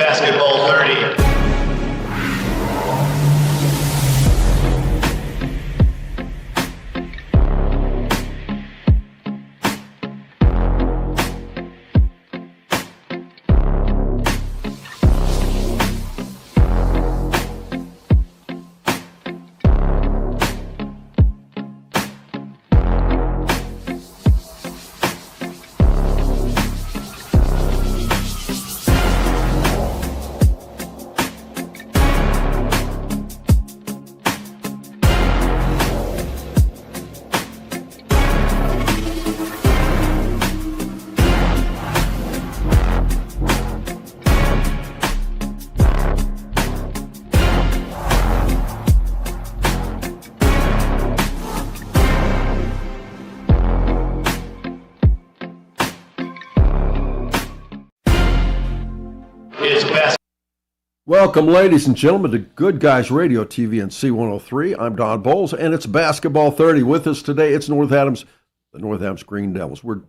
Basketball 30. Welcome, ladies and gentlemen, to Good Guys Radio TV and C103. I'm Don Bowles, and it's Basketball 30. With us today, it's the North Adams Green Devils. What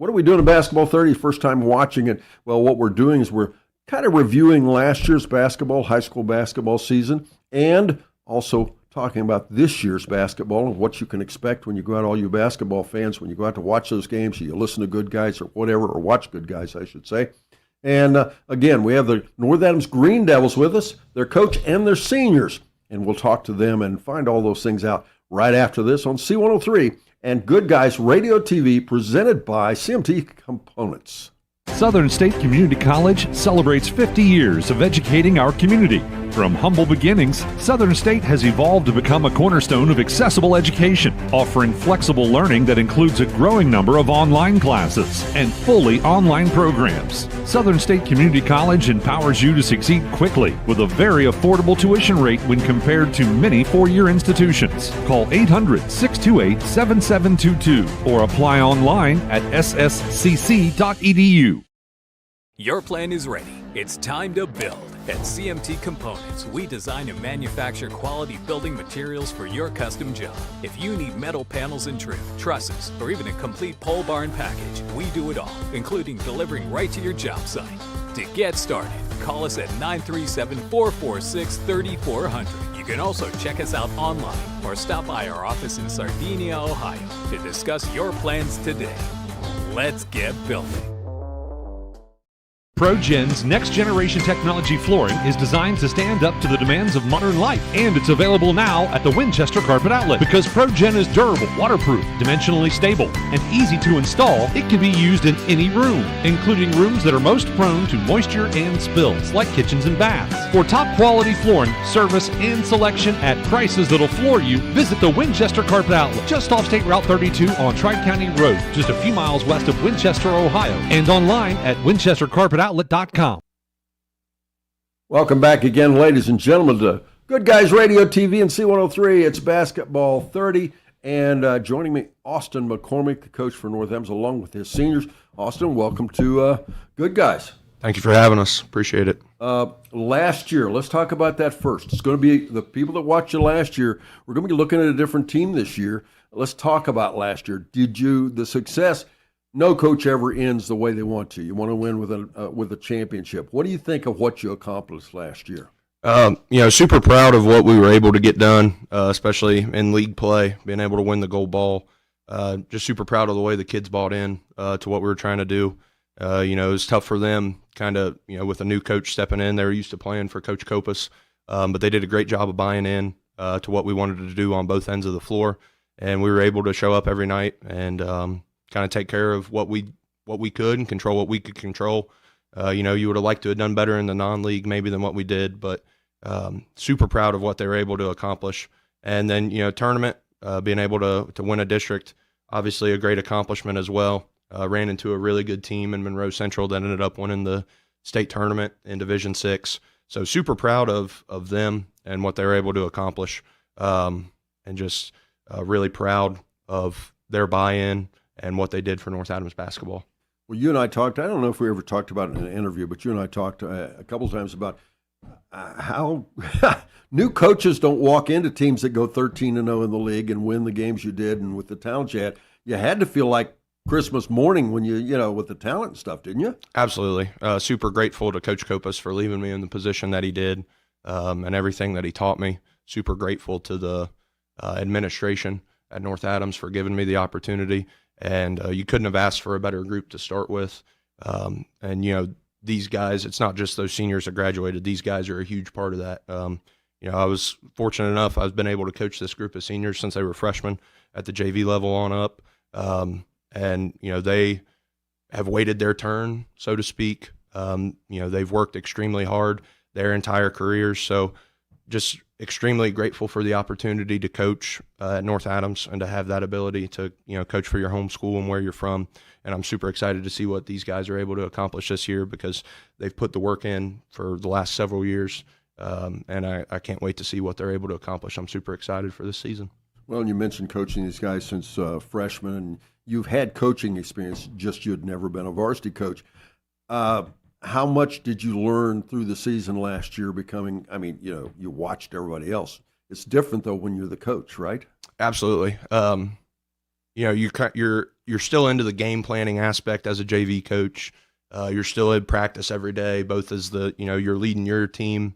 are we doing in Basketball 30? First time watching it. Well, what we're doing is we're kind of reviewing last year's high school basketball season, and also talking about this year's basketball and what you can expect when you go out, all you basketball fans, when you go out to watch those games, you listen to Good Guys or whatever, or watch Good Guys, I should say. And again, we have the North Adams Green Devils with us, their coach and their seniors. And we'll talk to them and find all those things out right after this on C103 and Good Guys Radio TV, presented by CMT Components. Southern State Community College celebrates 50 years of educating our community. From humble beginnings, Southern State has evolved to become a cornerstone of accessible education, offering flexible learning that includes a growing number of online classes and fully online programs. Southern State Community College empowers you to succeed quickly with a very affordable tuition rate when compared to many four-year institutions. Call 800-628-7722 or apply online at sscc.edu. Your plan is ready. It's time to build. At CMT Components, we design and manufacture quality building materials for your custom job. If you need metal panels and trim, trusses, or even a complete pole barn package, we do it all, including delivering right to your job site. To get started, call us at 937-446-3400. You can also check us out online or stop by our office in Sardinia, Ohio to discuss your plans today. Let's get building. ProGen's next-generation technology flooring is designed to stand up to the demands of modern life, and it's available now at the Winchester Carpet Outlet. Because ProGen is durable, waterproof, dimensionally stable, and easy to install, it can be used in any room, including rooms that are most prone to moisture and spills, like kitchens and baths. For top-quality flooring, service, and selection at prices that'll floor you, visit the Winchester Carpet Outlet, just off State Route 32 on Tri-County Road, just a few miles west of Winchester, Ohio, and online at winchestercarpetoutlet.com. Welcome back again, ladies and gentlemen, to Good Guys Radio TV and C103. It's Basketball 30, and joining me, Austin McCormick, the coach for North Adams, along with his seniors. Austin, welcome to Good Guys. Thank you for having us. Appreciate it. Last year, let's talk about that first. It's going to be the people that watched you last year. We're going to be looking at a different team this year. Let's talk about last year. The success? No coach ever ends the way they want to. You want to win with a championship. What do you think of what you accomplished last year? Super proud of what we were able to get done, especially in league play, being able to win the gold ball. Just super proud of the way the kids bought in to what we were trying to do. It was tough for them, kind of, with a new coach stepping in. They were used to playing for Coach Copas, but they did a great job of buying in to what we wanted to do on both ends of the floor, and we were able to show up every night and kind of take care of what we could and control what we could control. You would have liked to have done better in the non-league maybe than what we did, but super proud of what they were able to accomplish. And then, tournament, being able to win a district, obviously a great accomplishment as well. Ran into a really good team in Monroe Central that ended up winning the state tournament in Division VI. So super proud of them and what they were able to accomplish, and just really proud of their buy-in and what they did for North Adams basketball. Well, you and I talked, I don't know if we ever talked about it in an interview, but you and I talked a couple times about how new coaches don't walk into teams that go 13-0 in the league and win the games you did, and with the talent you had to feel like Christmas morning when with the talent and stuff, didn't you? Absolutely. Super grateful to Coach Copas for leaving me in the position that he did, and everything that he taught me. Super grateful to the administration at North Adams for giving me the opportunity. And you couldn't have asked for a better group to start with. And these guys, it's not just those seniors that graduated. These guys are a huge part of that. I was fortunate enough. I've been able to coach this group of seniors since they were freshmen at the JV level on up. And they have waited their turn, so to speak. They've worked extremely hard their entire careers. So just extremely grateful for the opportunity to coach at North Adams and to have that ability to, coach for your home school and where you're from. And I'm super excited to see what these guys are able to accomplish this year because they've put the work in for the last several years. And I can't wait to see what they're able to accomplish. I'm super excited for this season. Well, and you mentioned coaching these guys since freshmen, and you've had coaching experience, just you had never been a varsity coach. How much did you learn through the season last year becoming, you watched everybody else. It's different, though, when you're the coach, right? Absolutely. You're still into the game planning aspect as a JV coach. You're still in practice every day, both as you're leading your team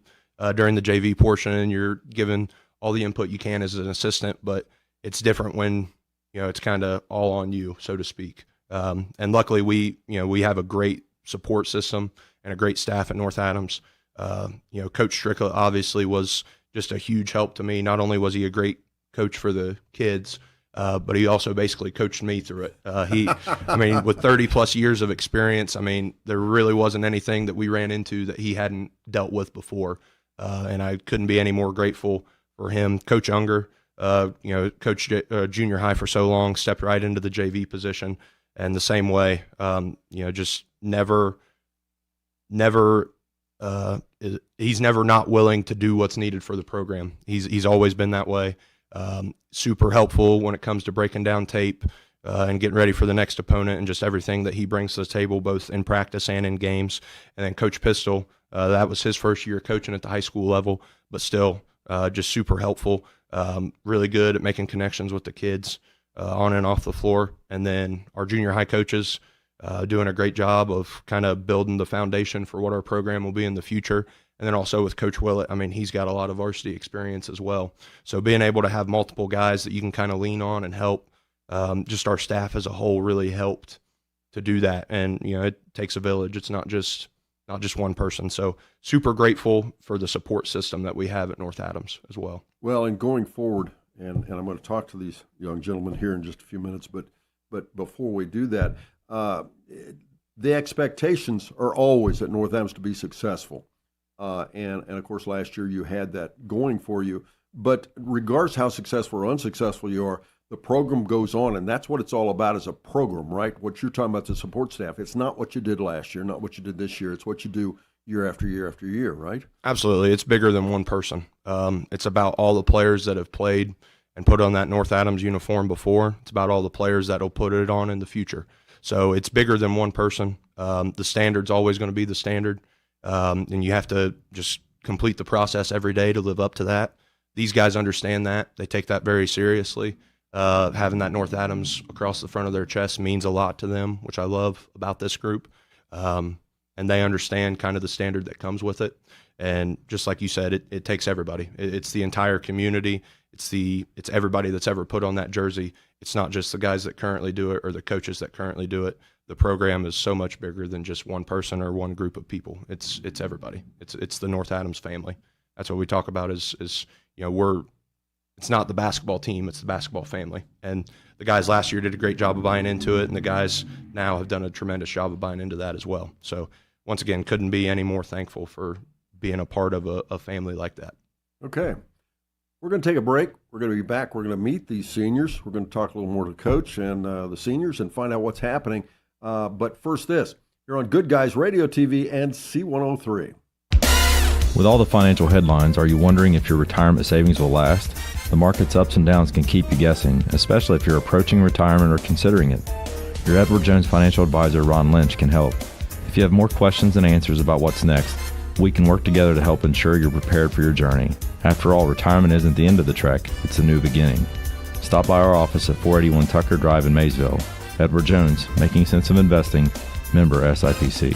during the JV portion and you're giving all the input you can as an assistant, but it's different when, it's kind of all on you, so to speak. And luckily we have a great support system and a great staff at North Adams. Coach Strickland obviously was just a huge help to me. Not only was he a great coach for the kids, but he also basically coached me through it. With 30 plus years of experience, there really wasn't anything that we ran into that he hadn't dealt with before. And I couldn't be any more grateful for him. Coach Unger, coached junior high for so long, stepped right into the JV position. And the same way, just never, he's never not willing to do what's needed for the program. He's always been that way. Super helpful when it comes to breaking down tape and getting ready for the next opponent and just everything that he brings to the table, both in practice and in games. And then Coach Pistol, that was his first year coaching at the high school level, but still just super helpful, really good at making connections with the kids on and off the floor. And then our junior high coaches doing a great job of kind of building the foundation for what our program will be in the future. And then also with Coach Willett, he's got a lot of varsity experience as well. So being able to have multiple guys that you can kind of lean on and help, just our staff as a whole really helped to do that. And, it takes a village. It's not just one person. So super grateful for the support system that we have at North Adams as well. Well, and going forward, and I'm going to talk to these young gentlemen here in just a few minutes, but before we do that, the expectations are always at North Adams to be successful. And of course, last year you had that going for you. But regardless how successful or unsuccessful you are, the program goes on, and that's what it's all about as a program, right? What you're talking about, the support staff, it's not what you did last year, not what you did this year. It's what you do year after year after year, right? Absolutely. It's bigger than one person. It's about all the players that have played and put on that North Adams uniform before. It's about all the players that will put it on in the future. So it's bigger than one person. The standard's always going to be the standard. And you have to just complete the process every day to live up to that. These guys understand that. They take that very seriously. Having that North Adams across the front of their chest means a lot to them, which I love about this group. And they understand kind of the standard that comes with it. And just like you said, it takes everybody. It's the entire community. It's everybody that's ever put on that jersey. It's not just the guys that currently do it or the coaches that currently do it. The program is so much bigger than just one person or one group of people. It's everybody. It's the North Adams family. That's what we talk about is it's not the basketball team, it's the basketball family. And the guys last year did a great job of buying into it, and the guys now have done a tremendous job of buying into that as well. So once again, couldn't be any more thankful for being a part of a family like that. Okay. We're going to take a break. We're going to be back. We're going to meet these seniors. We're going to talk a little more to Coach and the seniors and find out what's happening. But first this, you're on Good Guys Radio TV and C103. With all the financial headlines, are you wondering if your retirement savings will last? The market's ups and downs can keep you guessing, especially if you're approaching retirement or considering it. Your Edward Jones financial advisor, Ron Lynch, can help. If you have more questions and answers about what's next, we can work together to help ensure you're prepared for your journey. After all, retirement isn't the end of the trek, it's a new beginning. Stop by our office at 481 Tucker Drive in Maysville. Edward Jones, Making Sense of Investing, member SIPC.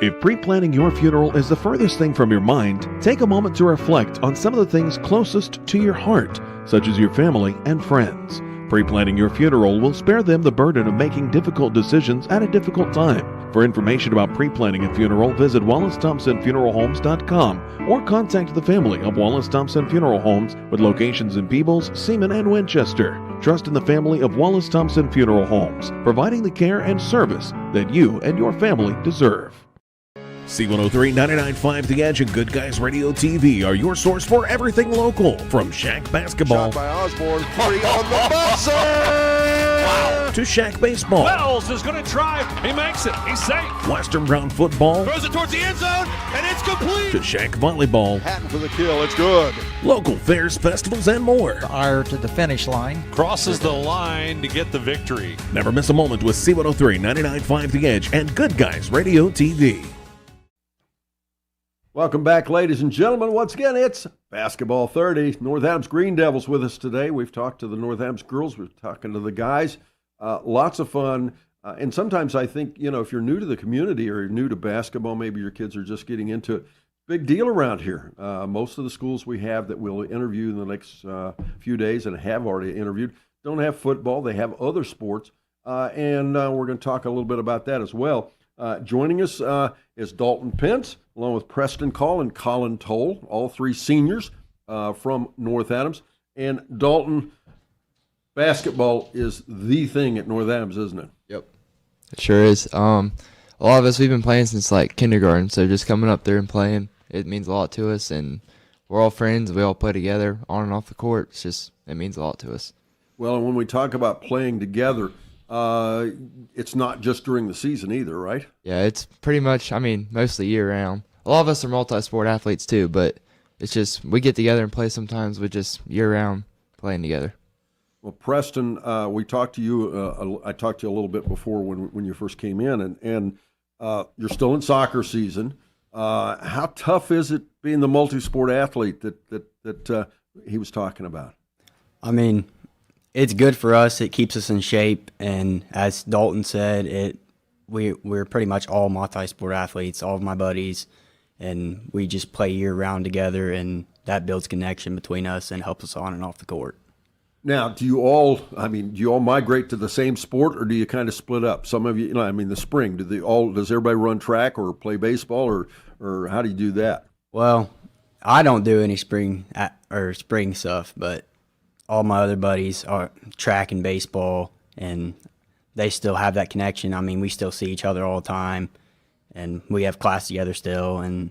If pre-planning your funeral is the furthest thing from your mind, take a moment to reflect on some of the things closest to your heart, such as your family and friends. Pre-planning your funeral will spare them the burden of making difficult decisions at a difficult time. For information about pre-planning a funeral, visit WallaceThompsonFuneralHomes.com or contact the family of Wallace Thompson Funeral Homes with locations in Peebles, Seaman, and Winchester. Trust in the family of Wallace Thompson Funeral Homes, providing the care and service that you and your family deserve. C103 99.5 The Edge and Good Guys Radio TV are your source for everything local, from Shack basketball Shot by Osborne, 3 on the buzzer! Wow! to Shack baseball, Wells is going to drive. He makes it. He's safe. Western Brown football Throws it towards the end zone, and it's complete. to Shack volleyball, Hatton for the kill, it's good. local fairs, festivals, and more. Ire to the finish line. Crosses the line to get the victory. Never miss a moment with C103 99.5 The Edge and Good Guys Radio TV. Welcome back, ladies and gentlemen. Once again, it's Basketball 30. North Adams Green Devils with us today. We've talked to the North Adams girls. We're talking to the guys. Lots of fun. And sometimes I think, if you're new to the community or you're new to basketball, maybe your kids are just getting into it. Big deal around here. Most of the schools we have that we'll interview in the next few days and have already interviewed don't have football. They have other sports. And we're going to talk a little bit about that as well. Joining us is Dalton Pence, along with Preston Call and Colin Toll, all three seniors from North Adams. And Dalton, basketball is the thing at North Adams, isn't it? Yep, it sure is. A lot of us, we've been playing since like kindergarten, so just coming up there and playing, it means a lot to us. And we're all friends. We all play together on and off the court. It means a lot to us. Well, and when we talk about playing together, it's not just during the season either, right? Yeah, it's pretty much, mostly year-round. A lot of us are multi-sport athletes too, but it's just we get together and play sometimes with just year-round playing together. Well, Preston, we talked to you. I talked to you a little bit before when you first came in, and you're still in soccer season. How tough is it being the multi-sport athlete that he was talking about? It's good for us. It keeps us in shape, and as Dalton said, we're pretty much all multi-sport athletes, all of my buddies, and we just play year-round together, and that builds connection between us and helps us on and off the court. Now, do you all migrate to the same sport, or do you kind of split up? Some of you, the spring, does everybody run track or play baseball, or how do you do that? Well, I don't do any spring stuff, but all my other buddies are track and baseball, and they still have that connection. We still see each other all the time, and we have class together still, and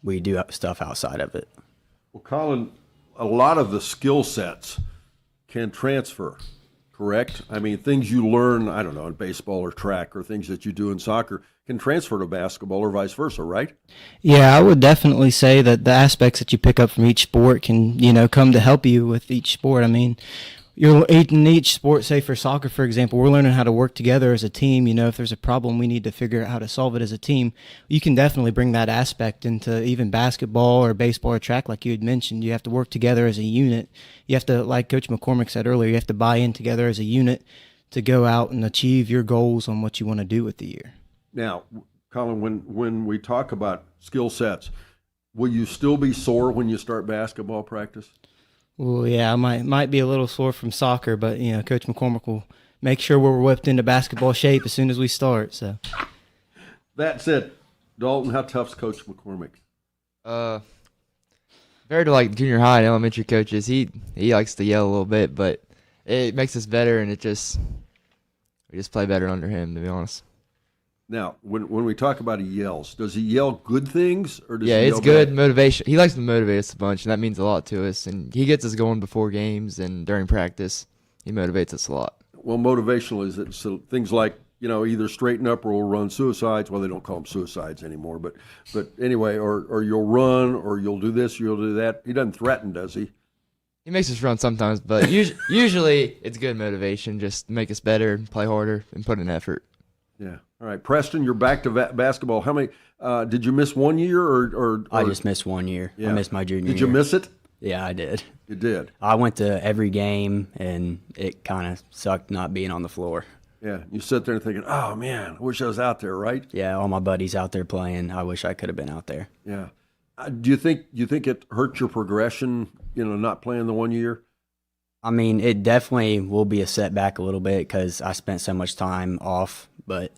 we do stuff outside of it. Well, Colin, a lot of the skill sets can transfer, correct? Things you learn, in baseball or track, or things that you do in soccer can transfer to basketball or vice versa, right? Yeah, I would definitely say that the aspects that you pick up from each sport can, come to help you with each sport. You're in each sport, say for soccer, for example, we're learning how to work together as a team. If there's a problem, we need to figure out how to solve it as a team. You can definitely bring that aspect into even basketball or baseball or track, like you had mentioned. You have to work together as a unit. You have to, like Coach McCormick said earlier, you have to buy in together as a unit to go out and achieve your goals on what you want to do with the year. Now, Colin, when we talk about skill sets, will you still be sore when you start basketball practice? Well, yeah, I might be a little sore from soccer, but Coach McCormick will make sure we're whipped into basketball shape as soon as we start. So that's it. Dalton, how tough's Coach McCormick? Compared to like junior high and elementary coaches, he likes to yell a little bit, but it makes us better, and we just play better under him, to be honest. Now, when we talk about he yells, does he yell good things or does he yell it's good bad? motivation. He likes to motivate us a bunch, and that means a lot to us. And he gets us going before games and during practice. He motivates us a lot. Well, motivational is it, so things like either straighten up or we'll run suicides. Well, they don't call them suicides anymore, but anyway, or you'll run or you'll do this, you'll do that. He doesn't threaten, does he? He makes us run sometimes, but usually it's good motivation, just to make us better, play harder, and put in effort. Yeah. All right, Preston, you're back to basketball. How many? Did you miss 1 year or? I just missed 1 year. Yeah. I missed my junior year. Did you miss it? Yeah, I did. You did. I went to every game, and it kind of sucked not being on the floor. Yeah, you sit there and thinking, oh, man, I wish I was out there, right? Yeah, all my buddies out there playing. I wish I could have been out there. Yeah. Do you think it hurt your progression, not playing the 1 year? I mean, it definitely will be a setback a little bit because I spent so much time off. But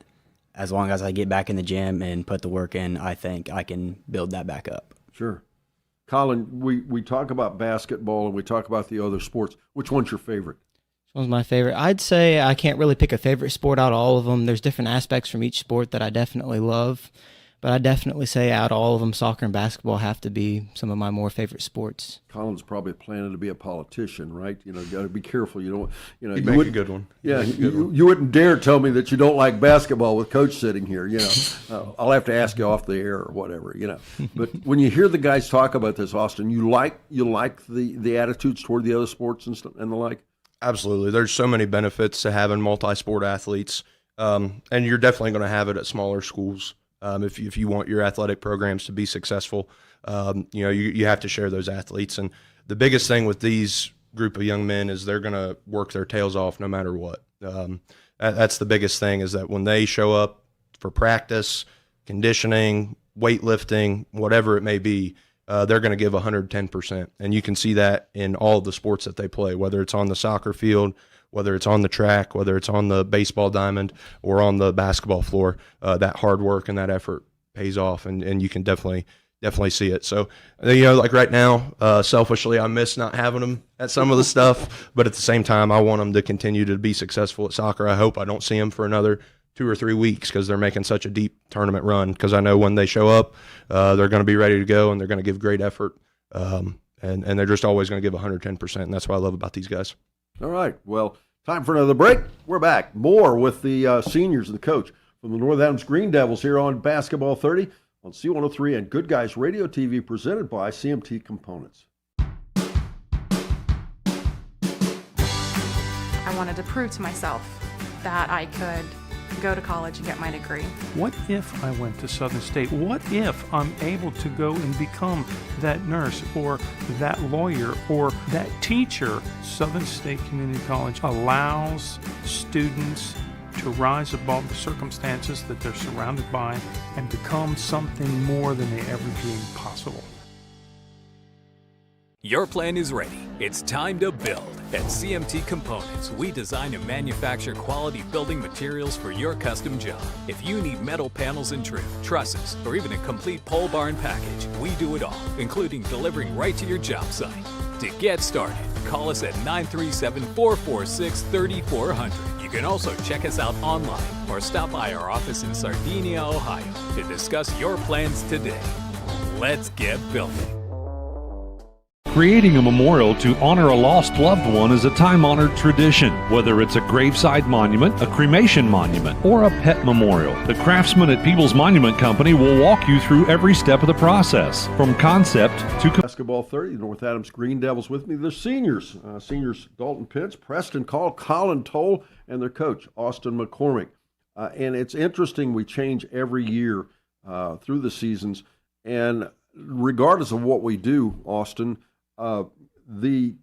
as long as I get back in the gym and put the work in, I think I can build that back up. Sure. Colin, we talk about basketball and we talk about the other sports. Which one's your favorite? Which one's my favorite? I'd say I can't really pick a favorite sport out of all of them. There's different aspects from each sport that I definitely love. But I definitely say out of all of them, soccer and basketball have to be some of my more favorite sports. Colin's probably planning to be a politician, right? Got to be careful. You He'd make a good one. Yeah, you wouldn't dare tell me that you don't like basketball with Coach sitting here. I'll have to ask you off the air or whatever. But when you hear the guys talk about this, Austin, you like the attitudes toward the other sports and the like. Absolutely. There's so many benefits to having multi-sport athletes, and you're definitely going to have it at smaller schools. If you want your athletic programs to be successful, you have to share those athletes. And the biggest thing with these group of young men is they're going to work their tails off no matter what. That's the biggest thing, is that when they show up for practice, conditioning, weightlifting, whatever it may be, they're going to give 110%. And you can see that in all of the sports that they play, whether it's on the soccer field, whether it's on the track, whether it's on the baseball diamond or on the basketball floor. That hard work and that effort pays off, and you can definitely see it. So, like right now, selfishly, I miss not having them at some of the stuff, but at the same time, I want them to continue to be successful at soccer. I hope I don't see them for another 2 or 3 weeks because they're making such a deep tournament run, because I know when they show up, they're going to be ready to go, and they're going to give great effort, and they're just always going to give 110%, and that's what I love about these guys. All right. Well, time for another break. We're back. More with the seniors and the coach from the North Adams Green Devils here on Basketball 30 on C103 and Good Guys Radio TV, presented by CMT Components. I wanted to prove to myself that I could go to college and get my degree. What if I went to Southern State? What if I'm able to go and become that nurse or that lawyer or that teacher? Southern State Community College allows students to rise above the circumstances that they're surrounded by and become something more than they ever dreamed possible. Your plan is ready. It's time to build. At CMT Components, we design and manufacture quality building materials for your custom job. If you need metal panels and trim, trusses, or even a complete pole barn package, we do it all, including delivering right to your job site. To get started, call us at 937-446-3400. You can also check us out online or stop by our office in Sardinia, Ohio to discuss your plans today. Let's get building. Creating a memorial to honor a lost loved one is a time-honored tradition. Whether it's a graveside monument, a cremation monument, or a pet memorial, the craftsmen at People's Monument Company will walk you through every step of the process, from concept to Basketball 30, North Adams Green Devils with me. The seniors, Dalton Pitts, Preston Call, Colin Toll, and their coach, Austin McCormick. And it's interesting, we change every year through the seasons, and regardless of what we do, Austin, the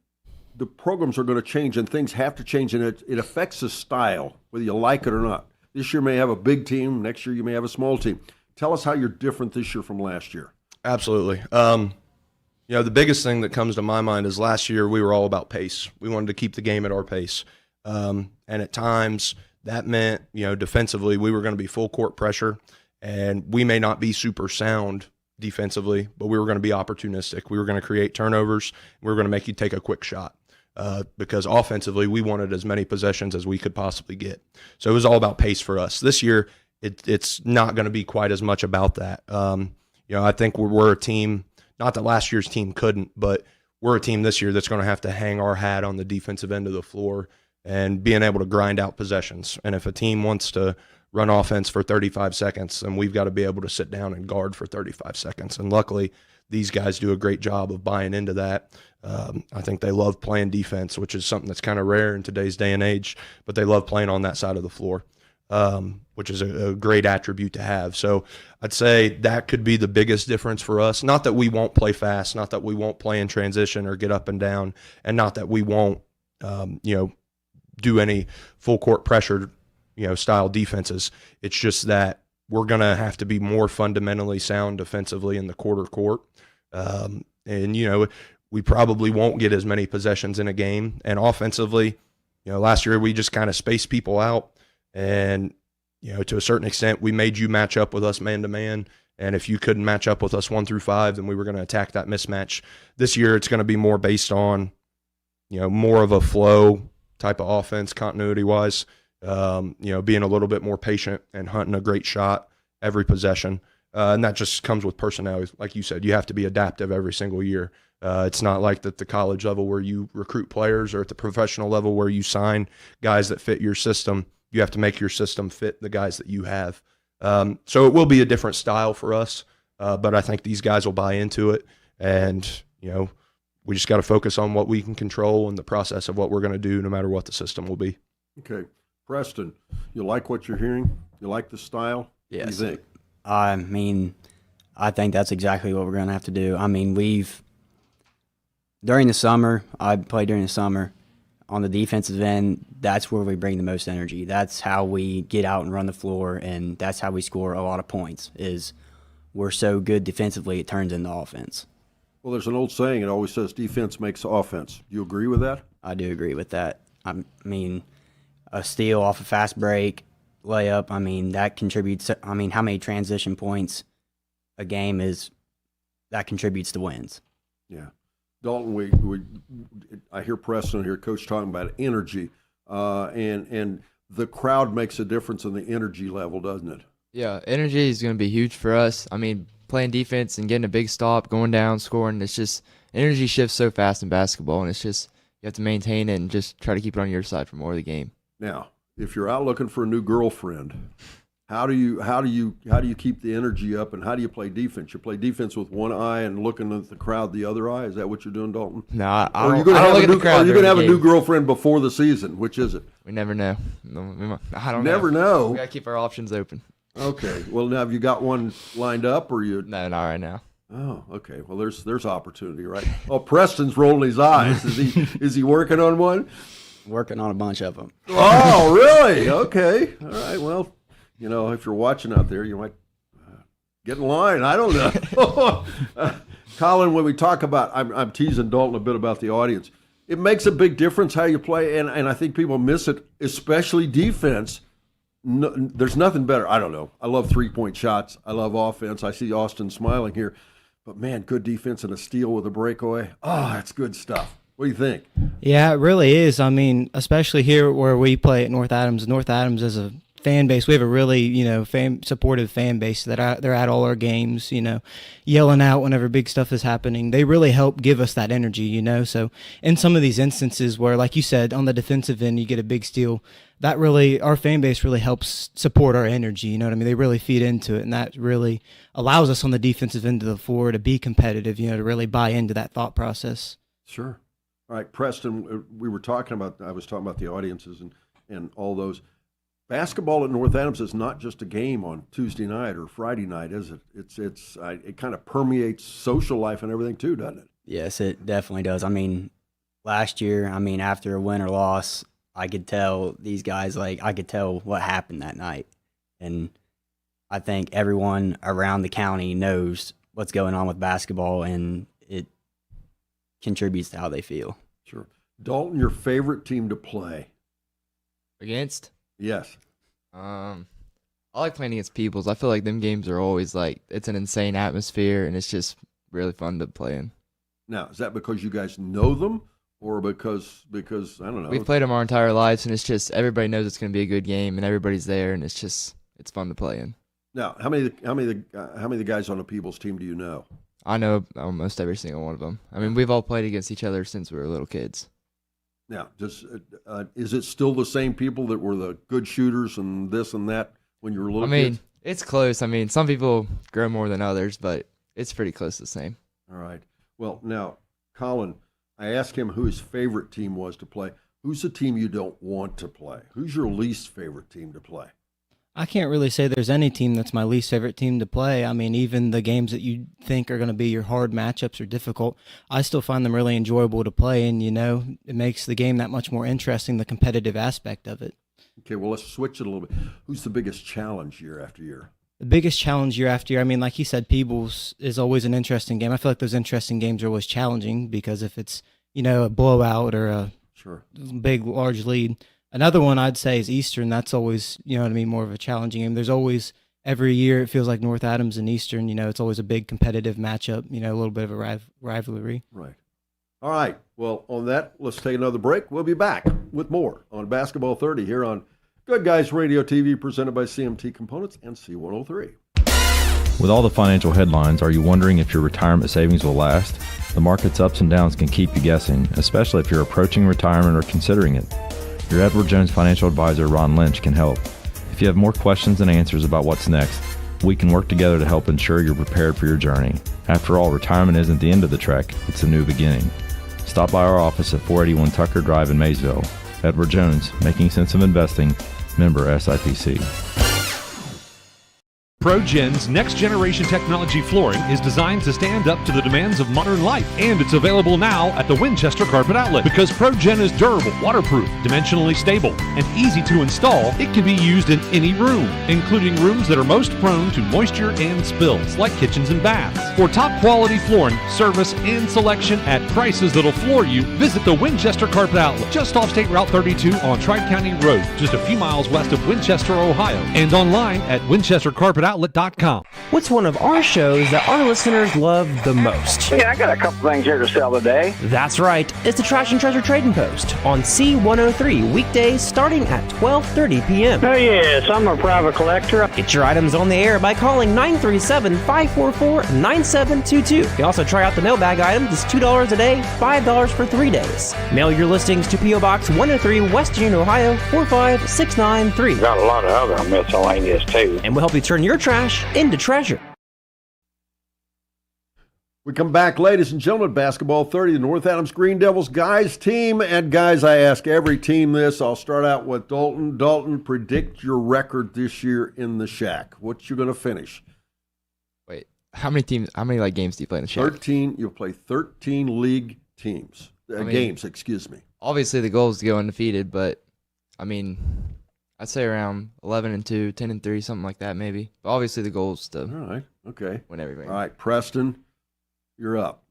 programs are going to change and things have to change, and it affects the style, whether you like it or not. This year may have a big team. Next year you may have a small team. Tell us how you're different this year from last year. Absolutely. The biggest thing that comes to my mind is last year we were all about pace. We wanted to keep the game at our pace. And at times that meant, defensively we were going to be full court pressure, and we may not be super sound defensively, but we were going to be opportunistic. We were going to create turnovers. We were going to make you take a quick shot because offensively we wanted as many possessions as we could possibly get. So it was all about pace for us. This year, it's not going to be quite as much about that. I think we're a team, not that last year's team couldn't, but we're a team this year that's going to have to hang our hat on the defensive end of the floor and being able to grind out possessions. And if a team wants to run offense for 35 seconds, and we've got to be able to sit down and guard for 35 seconds. And luckily, these guys do a great job of buying into that. I think they love playing defense, which is something that's kind of rare in today's day and age, but they love playing on that side of the floor. which is a great attribute to have. So I'd say that could be the biggest difference for us. Not that we won't play fast, not that we won't play in transition or get up and down, and not that we won't, do any full court pressure, style defenses. It's just that we're going to have to be more fundamentally sound defensively in the quarter court. We probably won't get as many possessions in a game. And offensively, last year we just kind of spaced people out. And, to a certain extent, we made you match up with us man-to-man. And if you couldn't match up with us 1 through 5, then we were going to attack that mismatch. This year it's going to be more based on, more of a flow type of offense continuity-wise, being a little bit more patient and hunting a great shot every possession. And that just comes with personality. Like you said, you have to be adaptive every single year. It's not like at the college level where you recruit players or at the professional level where you sign guys that fit your system. You have to make your system fit the guys that you have. So it will be a different style for us, but I think these guys will buy into it. And, we just got to focus on what we can control and the process of what we're going to do no matter what the system will be. Okay. Preston, you like what you're hearing? You like the style? Yes. What do you think? I think that's exactly what we're going to have to do. During the summer, I played during the summer. On the defensive end, that's where we bring the most energy. That's how we get out and run the floor, and that's how we score a lot of points, is we're so good defensively it turns into offense. Well, there's an old saying, it always says defense makes offense. Do you agree with that? I do agree with that. A steal off a fast break, layup, that contributes. How many transition points a game is, that contributes to wins. Yeah. Dalton, I hear Preston here, Coach, talking about energy, and the crowd makes a difference in the energy level, doesn't it? Yeah, energy is going to be huge for us. Playing defense and getting a big stop, going down, scoring, it's just energy shifts so fast in basketball, and it's just you have to maintain it and just try to keep it on your side for more of the game. Now, if you're out looking for a new girlfriend, how do you keep the energy up, and how do you play defense? You play defense with one eye and looking at the crowd the other eye. Is that what you're doing, Dalton? No, I Are you don't look at the crowd. Are you going to have a game. new girlfriend before the season? Which is it? We never know. I don't Never know. We got to keep our options open. Okay. Well, now have you got one lined up, or you? No, not right now. Oh, okay. Well, there's opportunity, right? Oh, Preston's rolling his eyes. Is he working on one? Working on a bunch of them. Oh, really? Okay. All right. Well, if you're watching out there, you might get in line. I don't know. Colin, when we talk about, I'm teasing Dalton a bit about the audience. It makes a big difference how you play, and I think people miss it, especially defense. No, there's nothing better. I don't know. I love 3-point shots. I love offense. I see Austin smiling here. But, man, good defense and a steal with a breakaway. Oh, that's good stuff. What do you think? Yeah, it really is. Especially here where we play at North Adams. North Adams is a fan base. We have a really, supportive fan base that they're at all our games, yelling out whenever big stuff is happening. They really help give us that energy, So in some of these instances where, like you said, on the defensive end, you get a big steal, that really, our fan base really helps support our energy, They really feed into it, and that really allows us on the defensive end of the floor to be competitive, to really buy into that thought process. Sure. All right, Preston, I was talking about the audiences and all those. Basketball at North Adams is not just a game on Tuesday night or Friday night, is it? It kind of permeates social life and everything too, doesn't it? Yes, it definitely does. Last year, after a win or loss, I could tell these guys, I could tell what happened that night. And I think everyone around the county knows what's going on with basketball, and it contributes to how they feel. Sure. Dalton, your favorite team to play? Against? Yes. I like playing against Peoples. I feel like them games are always it's an insane atmosphere, and it's just really fun to play in. Now, is that because you guys know them, or because I don't know? We've played them our entire lives, and it's just everybody knows it's going to be a good game, and everybody's there, and it's fun to play in. Now, how many of the guys on the Peoples team do you know? I know almost every single one of them. We've all played against each other since we were little kids. Now, is it still the same people that were the good shooters and this and that when you were little kids? It's close. Some people grow more than others, but it's pretty close to the same. All right. Well, now, Colin, I asked him who his favorite team was to play. Who's the team you don't want to play? Who's your least favorite team to play? I can't really say there's any team that's my least favorite team to play. I mean, even the games that you think are going to be your hard matchups or difficult, I still find them really enjoyable to play. And, it makes the game that much more interesting, the competitive aspect of it. Okay, well, let's switch it a little bit. Who's the biggest challenge year after year? The biggest challenge year after year, I mean, like he said, Peebles is always an interesting game. I feel like those interesting games are always challenging because if it's, a blowout or a big, large lead. Another one I'd say is Eastern. That's always, more of a challenging game. There's always, every year, it feels like North Adams and Eastern, it's always a big competitive matchup, a little bit of a rivalry. Right. All right. Well, on that, let's take another break. We'll be back with more on Basketball 30 here on Good Guys Radio TV, presented by CMT Components and C103. With all the financial headlines, are you wondering if your retirement savings will last? The market's ups and downs can keep you guessing, especially if you're approaching retirement or considering it. Your Edward Jones financial advisor, Ron Lynch, can help. If you have more questions than answers about what's next, we can work together to help ensure you're prepared for your journey. After all, retirement isn't the end of the trek, it's a new beginning. Stop by our office at 481 Tucker Drive in Maysville. Edward Jones, making sense of investing, member SIPC. ProGen's next-generation technology flooring is designed to stand up to the demands of modern life, and it's available now at the Winchester Carpet Outlet. Because ProGen is durable, waterproof, dimensionally stable, and easy to install, it can be used in any room, including rooms that are most prone to moisture and spills, like kitchens and baths. For top-quality flooring, service, and selection at prices that'll floor you, visit the Winchester Carpet Outlet, just off State Route 32 on Tri-County Road, just a few miles west of Winchester, Ohio, and online at winchestercarpetoutlet.com. What's one of our shows that our listeners love the most? Yeah, I got a couple things here to sell today. That's right. It's the Trash and Treasure Trading Post on C103, weekdays starting at 12:30 p.m. Oh, yes, I'm a private collector. Get your items on the air by calling 937-544-9722. You can also try out the mailbag items. It's $2 a day, $5 for 3 days. Mail your listings to P.O. Box 103, West Union, Ohio, 45693. Got a lot of other miscellaneous, too. And we'll help you turn your trash into treasure. We come back, ladies and gentlemen, Basketball 30, the North Adams Green Devils guys team. And guys, I ask every team this. I'll start out with Dalton. Dalton, predict your record this year in the Shack. What you going to finish? Wait, how many games do you play in the Shack? 13. You'll play 13 league teams. Games, excuse me. Obviously, the goal is to go undefeated, but, I'd say around 11-2, 10-3, something like that, maybe. But obviously, the goal is to win everything. All right, Preston, you're up.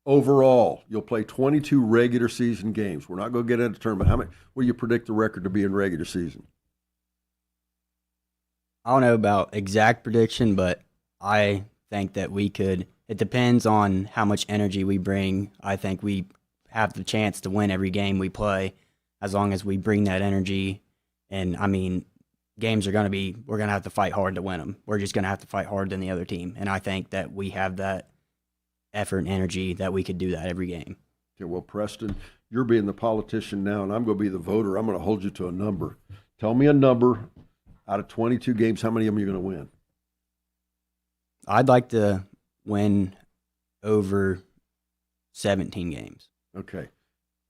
Overall, you'll play 22 regular season games. We're not going to get into tournament. How many will you predict the record to be in regular season? I don't know about exact prediction, but I think that we could. It depends on how much energy we bring. I think we have the chance to win every game we play as long as we bring that energy. And, games are going to be, we're going to have to fight hard to win them. We're just going to have to fight harder than the other team. And I think that we have that effort and energy that we could do that every game. Okay, well, Preston, you're being the politician now, and I'm going to be the voter. I'm going to hold you to a number. Tell me a number out of 22 games. How many of them are you going to win? I'd like to win over 17 games. Okay.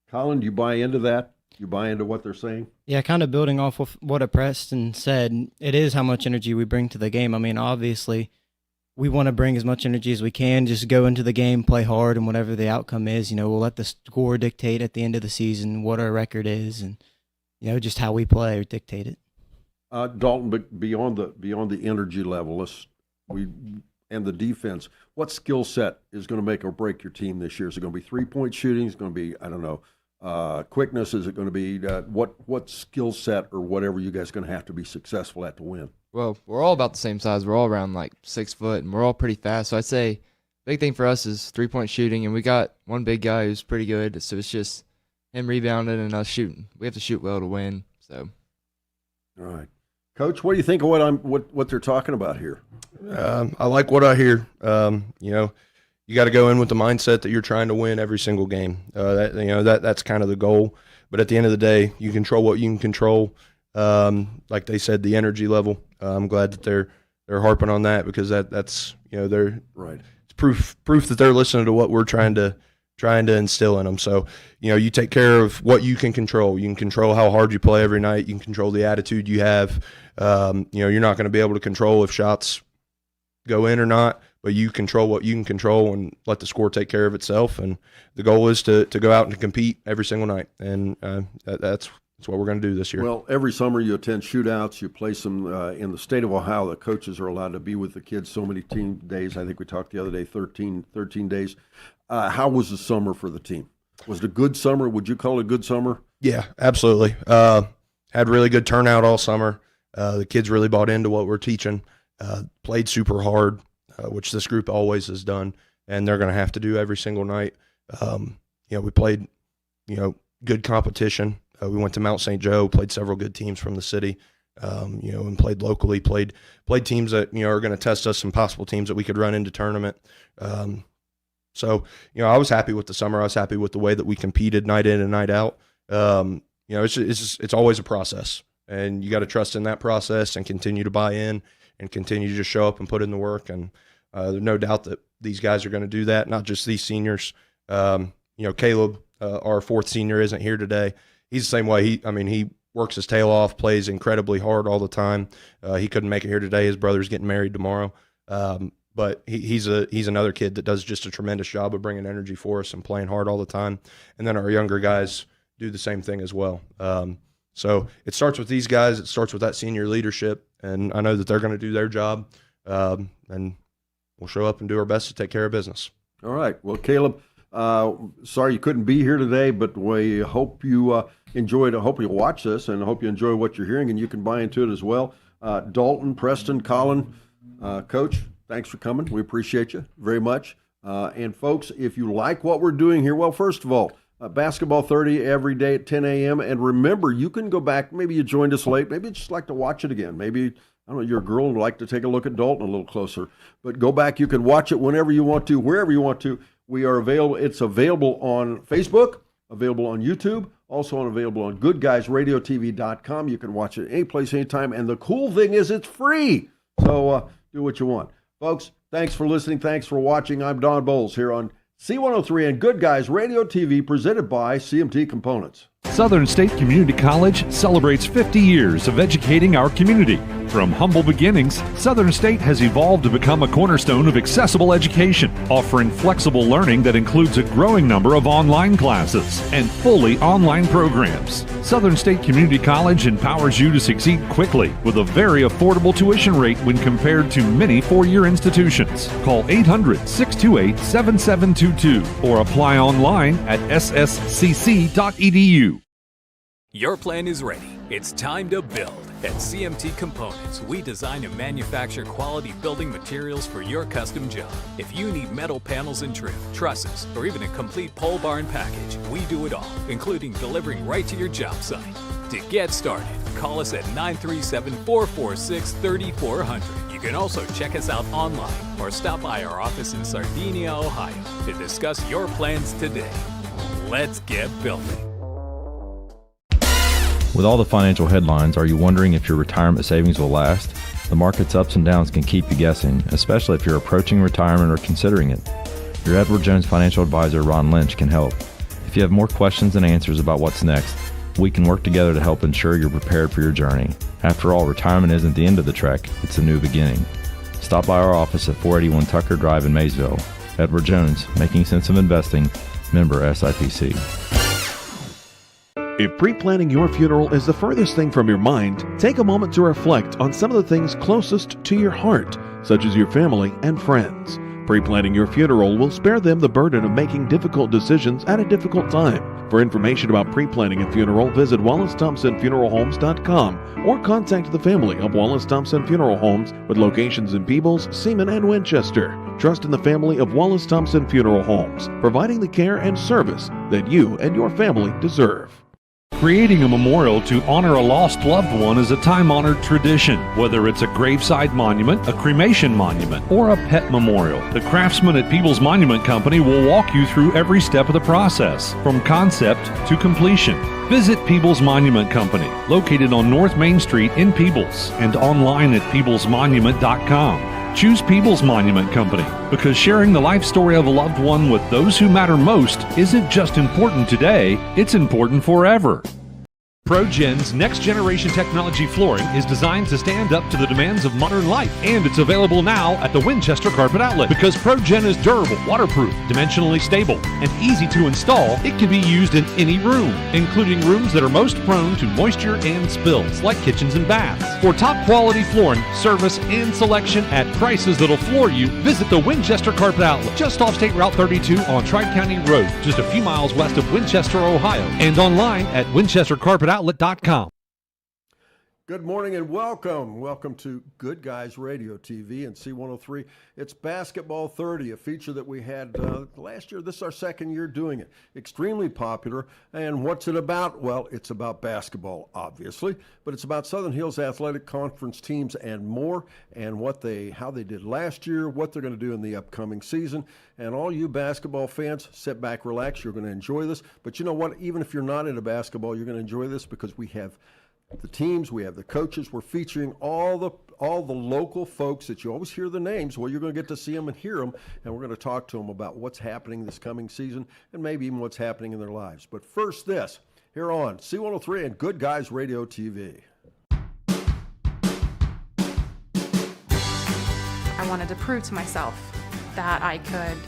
Colin, do you buy into that? You buy into what they're saying? Yeah, kind of building off of what Preston said, it is how much energy we bring to the game. Obviously, we want to bring as much energy as we can, just go into the game, play hard, and whatever the outcome is, we'll let the score dictate at the end of the season what our record is, and, just how we play or dictate it. Dalton, but beyond the energy level, and the defense, what skill set is going to make or break your team this year? Is it going to be 3-point shooting? Is it going to be, quickness? Is it going to be what skill set or whatever you guys are going to have to be successful at to win? Well, we're all about the same size. We're all around 6 foot, and we're all pretty fast. So I'd say big thing for us is 3-point shooting, and we got one big guy who's pretty good. So it's just him rebounding and us shooting. We have to shoot well to win. So, all right, Coach, what do you think of what they're talking about here? I like what I hear. You got to go in with the mindset that you're trying to win every single game. That's kind of the goal. But at the end of the day, you control what you can control. Like they said, the energy level. I'm glad that they're harping on that because that's they're right. It's proof that they're listening to what we're trying to trying to instill in them. So, you take care of what you can control. You can control how hard you play every night. You can control the attitude you have. You're not going to be able to control if shots go in or not, but you control what you can control and let the score take care of itself. And the goal is to go out and compete every single night. And that's what we're going to do this year. Well, every summer you attend shootouts. You play some in the state of Ohio. The coaches are allowed to be with the kids so many team days. I think we talked the other day, 13 days. How was the summer for the team? Was it a good summer? Would you call it a good summer? Yeah, absolutely. Had really good turnout all summer. The kids really bought into what we're teaching. Played super hard, which this group always has done, and they're going to have to do every single night. We played, good competition. We went to Mount St. Joe, played several good teams from the city, and played locally. Played teams that are going to test us, some possible teams that we could run into tournament. So I was happy with the summer. I was happy with the way that we competed night in and night out. It's always a process, and you got to trust in that process and continue to buy in and continue to just show up and put in the work. And there's no doubt that these guys are going to do that, not just these seniors. Caleb, our fourth senior, isn't here today. He's the same way. He works his tail off, plays incredibly hard all the time. He couldn't make it here today. His brother's getting married tomorrow. But he's another kid that does just a tremendous job of bringing energy for us and playing hard all the time. And then our younger guys do the same thing as well. So it starts with these guys. It starts with that senior leadership. And I know that they're going to do their job. And we'll show up and do our best to take care of business. All right. Well, Caleb, sorry you couldn't be here today, but we hope you enjoyed. I hope you watch this, and I hope you enjoy what you're hearing, and you can buy into it as well. Dalton, Preston, Colin, Coach, thanks for coming. We appreciate you very much. And folks, if you like what we're doing here, well, first of all, Basketball 30 every day at 10 a.m. And remember, you can go back. Maybe you joined us late. Maybe you just like to watch it again. Maybe, I don't know, you're a girl and would like to take a look at Dalton a little closer. But go back. You can watch it whenever you want to, wherever you want to. We are available. It's available on Facebook, available on YouTube, also available on Goodguysradiotv.com. You can watch it any place, anytime. And the cool thing is it's free. So do what you want. Folks, thanks for listening. Thanks for watching. I'm Don Bowles here on C103 and Good Guys Radio TV, presented by CMT Components. Southern State Community College celebrates 50 years of educating our community. From humble beginnings, Southern State has evolved to become a cornerstone of accessible education, offering flexible learning that includes a growing number of online classes and fully online programs. Southern State Community College empowers you to succeed quickly with a very affordable tuition rate when compared to many four-year institutions. Call 800-628-7722 or apply online at sscc.edu. Your plan is ready. It's time to build. At CMT Components, we design and manufacture quality building materials for your custom job. If you need metal panels and trim, trusses, or even a complete pole barn package, we do it all, including delivering right to your job site. To get started, call us at 937-446-3400. You can also check us out online or stop by our office in Sardinia, Ohio to discuss your plans today. Let's get building. With all the financial headlines, are you wondering if your retirement savings will last? The market's ups and downs can keep you guessing, especially if you're approaching retirement or considering it. Your Edward Jones financial advisor, Ron Lynch, can help. If you have more questions than answers about what's next, we can work together to help ensure you're prepared for your journey. After all, retirement isn't the end of the trek, it's a new beginning. Stop by our office at 481 Tucker Drive in Maysville. Edward Jones, making sense of investing, member SIPC. If pre-planning your funeral is the furthest thing from your mind, take a moment to reflect on some of the things closest to your heart, such as your family and friends. Pre-planning your funeral will spare them the burden of making difficult decisions at a difficult time. For information about pre-planning a funeral, visit WallaceThompsonFuneralHomes.com or contact the family of Wallace Thompson Funeral Homes with locations in Peebles, Seaman, and Winchester. Trust in the family of Wallace Thompson Funeral Homes, providing the care and service that you and your family deserve. Creating a memorial to honor a lost loved one is a time-honored tradition. Whether it's a graveside monument, a cremation monument, or a pet memorial, the craftsmen at Peebles Monument Company will walk you through every step of the process, from concept to completion. Visit Peebles Monument Company, located on North Main Street in Peebles, and online at peeblesmonument.com. Choose Peebles Monument Company because sharing the life story of a loved one with those who matter most isn't just important today, it's important forever. ProGen's next-generation technology flooring is designed to stand up to the demands of modern life, and it's available now at the Winchester Carpet Outlet. Because ProGen is durable, waterproof, dimensionally stable, and easy to install, it can be used in any room, including rooms that are most prone to moisture and spills, like kitchens and baths. For top-quality flooring, service, and selection at prices that'll floor you, visit the Winchester Carpet Outlet, just off State Route 32 on Tri-County Road, just a few miles west of Winchester, Ohio, and online at winchestercarpetoutlet.com. Good morning and welcome. Welcome to Good Guys Radio TV and C103. It's Basketball 30, a feature that we had last year. This is our second year doing it. Extremely popular. And what's it about? Well, it's about basketball, obviously, but it's about Southern Hills Athletic Conference teams and more, and how they did last year, what they're going to do in the upcoming season. And all you basketball fans, sit back, relax. You're going to enjoy this. But you know what? Even if you're not into basketball, you're going to enjoy this because we have the teams, we have the coaches. We're featuring all the local folks that you always hear the names. Well, you're going to get to see them and hear them, and we're going to talk to them about what's happening this coming season and maybe even what's happening in their lives. But first, this here on C103 and Good Guys Radio TV. I wanted to prove to myself that I could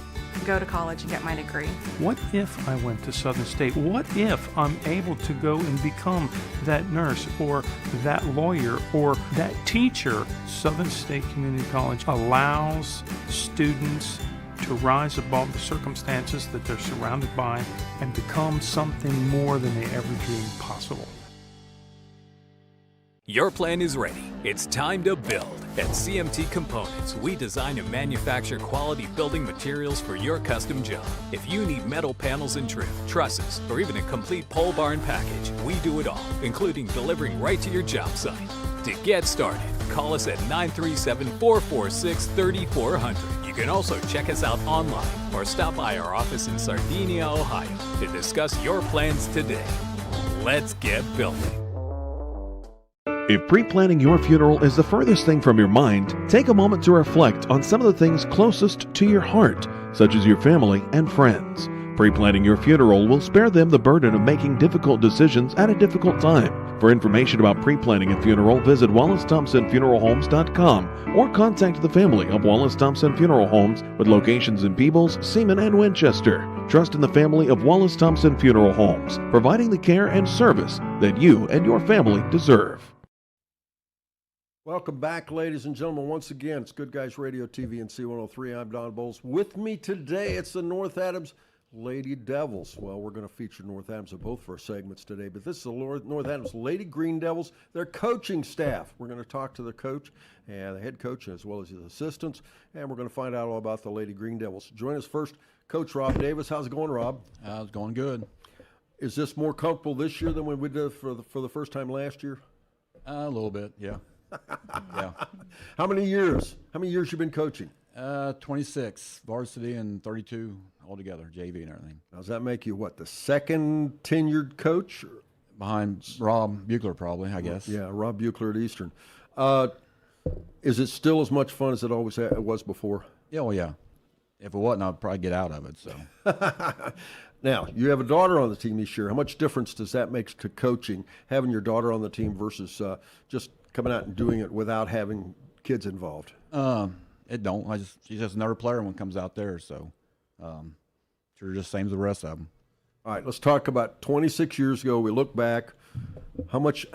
go to college and get my degree. What if I went to Southern State? What if I'm able to go and become that nurse or that lawyer or that teacher? Southern State Community College allows students to rise above the circumstances that they're surrounded by and become something more than they ever dreamed possible. Your plan is ready. It's time to build. At CMT Components, we design and manufacture quality building materials for your custom job. If you need metal panels and trim, trusses, or even a complete pole barn package, we do it all, including delivering right to your job site. To get started, call us at 937-446-3400. You can also check us out online or stop by our office in Sardinia, Ohio to discuss your plans today. Let's get building. If pre-planning your funeral is the furthest thing from your mind, take a moment to reflect on some of the things closest to your heart, such as your family and friends. Pre-planning your funeral will spare them the burden of making difficult decisions at a difficult time. For information about pre-planning a funeral, visit WallaceThompsonFuneralHomes.com or contact the family of Wallace Thompson Funeral Homes with locations in Peebles, Seaman, and Winchester. Trust in the family of Wallace Thompson Funeral Homes, providing the care and service that you and your family deserve. Welcome back, ladies and gentlemen. Once again, it's Good Guys Radio TV and C103. I'm Don Bowles. With me today, it's the North Adams Lady Devils. Well, we're going to feature North Adams in both of our segments today, but this is the North Adams Lady Green Devils, their coaching staff. We're going to talk to the coach and the head coach as well as his assistants, and we're going to find out all about the Lady Green Devils. Join us first, Coach Rob Davis. How's it going, Rob? It's going good. Is this more comfortable this year than when we did for the first time last year? A little bit, yeah. Yeah. How many years you been coaching? 26 varsity and 32 altogether, JV and everything. Does that make you the second tenured coach? Behind Rob Buechler, probably, I guess. Yeah, Rob Buechler at Eastern. Is it still as much fun as it always was before? Yeah, well, yeah. If it wasn't, I'd probably get out of it. So. Now, you have a daughter on the team this year. How much difference does that make to coaching, having your daughter on the team versus just coming out and doing it without having kids involved? It don't. She's just another player when it comes out there. So, she's just same as the rest of them. All right, let's talk about 26 years ago. We look back. How much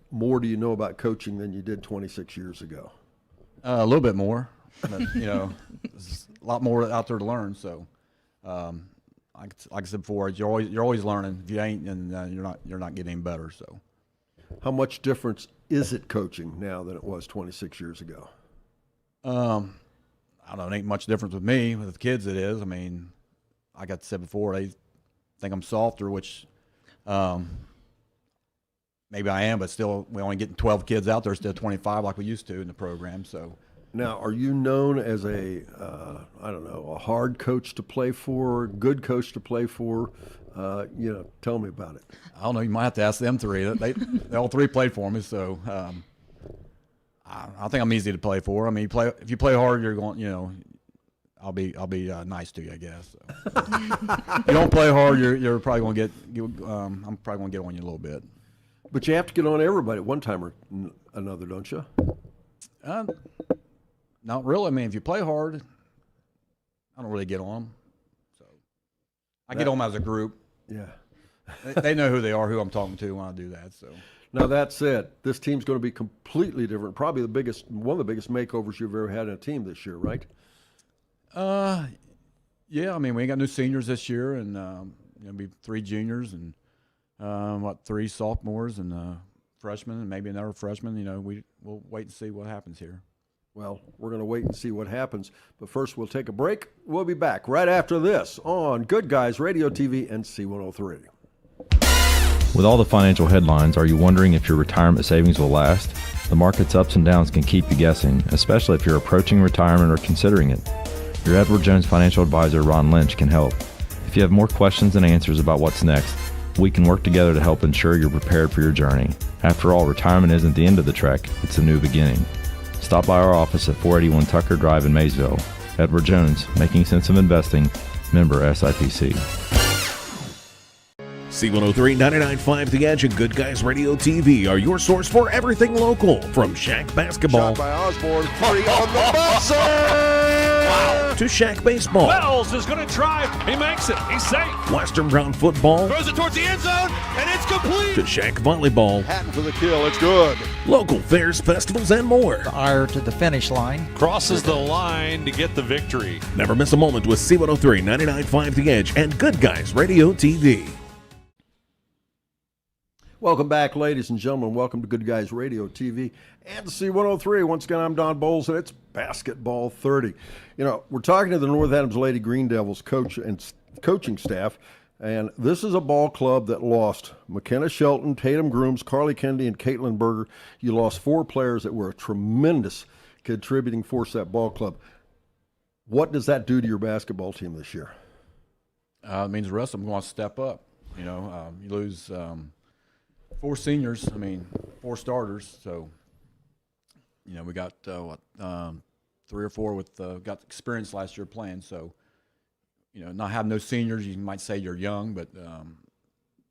more do you know about coaching than you did 26 years ago? A little bit more. But, there's a lot more out there to learn. So, like I said before, you're always learning. If you ain't, then you're not getting any better. So, how much difference is it coaching now than it was 26 years ago? I don't know. It ain't much difference with me. With the kids, it is. I mean, like I said before, they think I'm softer, which maybe I am, but still, we only getting 12 kids out there instead of 25 like we used to in the program. So. Now, are you known as a hard coach to play for, good coach to play for? Tell me about it. I don't know. You might have to ask them three. They all three played for me, so I think I'm easy to play for. I mean, if you play hard, you're going. I'll be nice to you, I guess. So. You don't play hard, you're probably going to get. I'm probably going to get on you a little bit. But you have to get on everybody at one time or another, don't you? Not really. I mean, if you play hard, I don't really get on them. So I get on them as a group. Yeah. They know who they are, who I'm talking to when I do that. So. Now that said, this team's going to be completely different. Probably one of the biggest makeovers you've ever had in a team this year, right? Yeah. I mean, we ain't got new seniors this year, and be 3 juniors and 3 sophomores and freshmen, and maybe another freshman. We'll wait and see what happens here. Well, we're going to wait and see what happens. But first, we'll take a break. We'll be back right after this on Good Guys Radio TV and C103. With all the financial headlines, are you wondering if your retirement savings will last? The market's ups and downs can keep you guessing, especially if you're approaching retirement or considering it. Your Edward Jones financial advisor, Ron Lynch, can help. If you have more questions than answers about what's next, we can work together to help ensure you're prepared for your journey. After all, retirement isn't the end of the trek, it's a new beginning. Stop by our office at 481 Tucker Drive in Maysville. Edward Jones, making sense of investing, member SIPC. C103, 99.5 The Edge, and Good Guys Radio TV are your source for everything local. From Shack basketball Shot by Osborne, 3 on the buzzer! to Shack baseball. Wells is going to drive. He makes it. He's safe. Western Brown football. Throws it towards the end zone, and it's complete. To Shack volleyball. Hatton for the kill. It's good. Local fairs, festivals, and more. Ire to the finish line. Crosses the line to get the victory. Never miss a moment with C103, 99.5 The Edge, and Good Guys Radio TV. Welcome back, ladies and gentlemen. Welcome to Good Guys Radio TV and C103. Once again, I'm Don Bowles, and it's Basketball 30. We're talking to the North Adams Lady Green Devils coach and coaching staff, and this is a ball club that lost McKenna Shelton, Tatum Grooms, Carly Kennedy, and Caitlin Berger. You lost 4 players that were a tremendous contributing force to that ball club. What does that do to your basketball team this year? It means the rest of them want to step up. You lose 4 seniors, 4 starters. So, we got 3 or 4 with got experience last year playing. So, not having no seniors, you might say you're young, but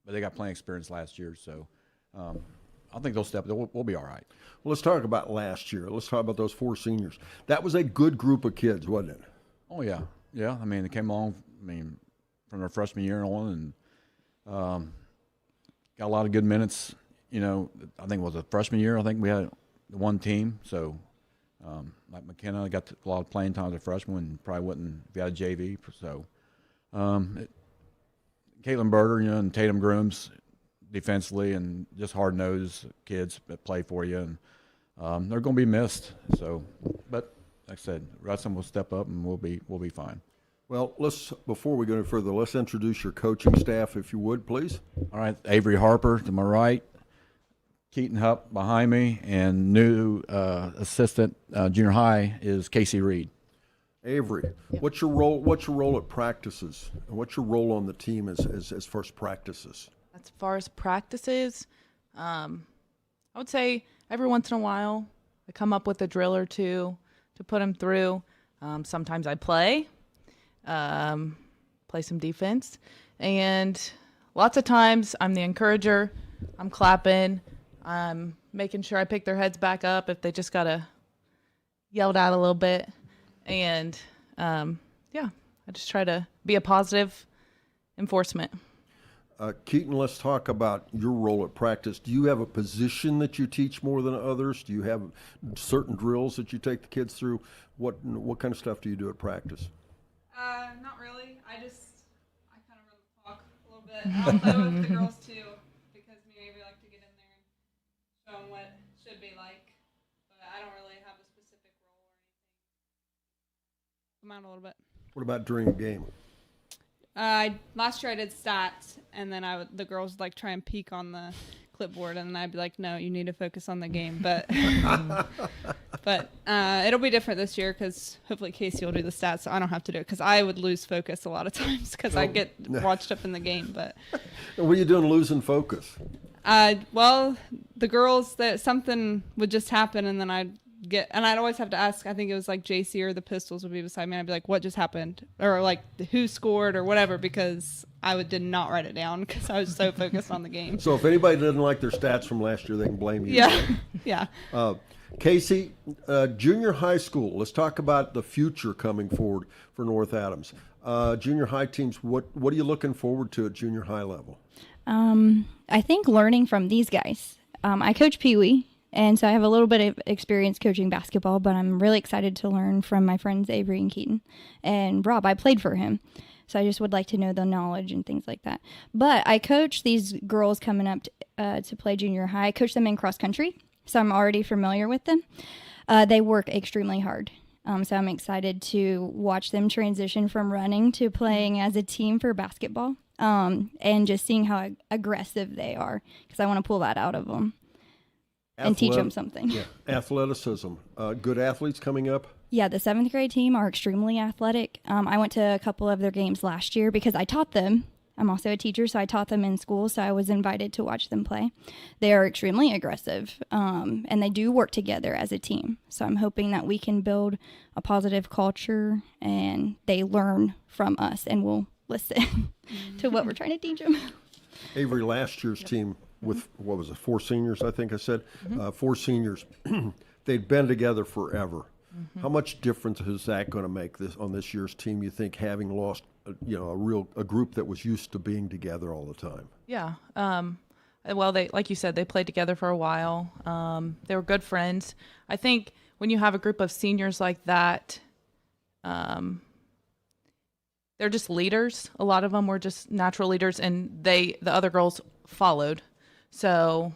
they got playing experience last year. So, I think they'll step. We'll be all right. Well, let's talk about last year. Let's talk about those 4 seniors. That was a good group of kids, wasn't it? Oh yeah. They came along. From their freshman year on, and got a lot of good minutes. I think it was a freshman year. I think we had one team. So, like McKenna got a lot of playing time as a freshman, and probably wouldn't if you had a JV. So, Caitlin Berger, and Tatum Grooms defensively, and just hard-nosed kids that play for you, and they're going to be missed. So, but like I said, the rest of them will step up, and we'll be fine. Well, before we go any further, let's introduce your coaching staff, if you would, please. All right, Avery Harper to my right, Keaton Hupp behind me, and new assistant junior high is Casey Reed. Avery, what's your role? What's your role at practices? And what's your role on the team as far as practices? As far as practices, I would say every once in a while I come up with a drill or two to put them through. Sometimes I play some defense, and lots of times I'm the encourager. I'm clapping. I'm making sure I pick their heads back up if they just gotta yelled out a little bit. And I just try to be a positive enforcement. Keaton, let's talk about your role at practice. Do you have a position that you teach more than others? Do you have certain drills that you take the kids through? What kind of stuff do you do at practice? Not really. I kind of run the clock a little bit. I'll play with the girls too, because me and Avery like to get in there and show them what it should be like. But I don't really have a specific role or anything. Come out a little bit. What about during a game? Last year I did stats, and then the girls would try and peek on the clipboard, and then I'd be like, no, you need to focus on the game. But but it'll be different this year, because hopefully Casey will do the stats, so I don't have to do it, because I would lose focus a lot of times because I get watched up in the game. But what are you doing losing focus? Well, the girls, something would just happen, and then I'd get, and I'd always have to ask, I think it was like JC or the Pistols would be beside me. I'd be like, what just happened? Or like who scored or whatever, because I did not write it down because I was so focused on the game. So if anybody didn't like their stats from last year, they can blame you. Yeah. Yeah. Casey, junior high school. Let's talk about the future coming forward for North Adams. Junior high teams, what are you looking forward to at junior high level? I think learning from these guys. I coach Pee Wee, and so I have a little bit of experience coaching basketball, but I'm really excited to learn from my friends Avery and Keaton. And Rob, I played for him, so I just would like to know the knowledge and things like that. But I coach these girls coming up to play junior high. I coach them in cross country, so I'm already familiar with them. They work extremely hard. So I'm excited to watch them transition from running to playing as a team for basketball, and just seeing how aggressive they are, because I want to pull that out of them and teach them something. Yeah. Athleticism. Good athletes coming up? Yeah, the 7th grade team are extremely athletic. I went to a couple of their games last year because I taught them. I'm also a teacher, so I taught them in school, so I was invited to watch them play. They are extremely aggressive, and they do work together as a team. So I'm hoping that we can build a positive culture, and they learn from us and will listen to what we're trying to teach them. Avery, last year's team with, 4 seniors, I think I said? 4 seniors. They'd been together forever. How much difference is that going to make on this year's team, you think, having lost a group that was used to being together all the time? Yeah. Well, they, like you said, they played together for a while. They were good friends. I think when you have a group of seniors like that, they're just leaders. A lot of them were just natural leaders, and the other girls followed. So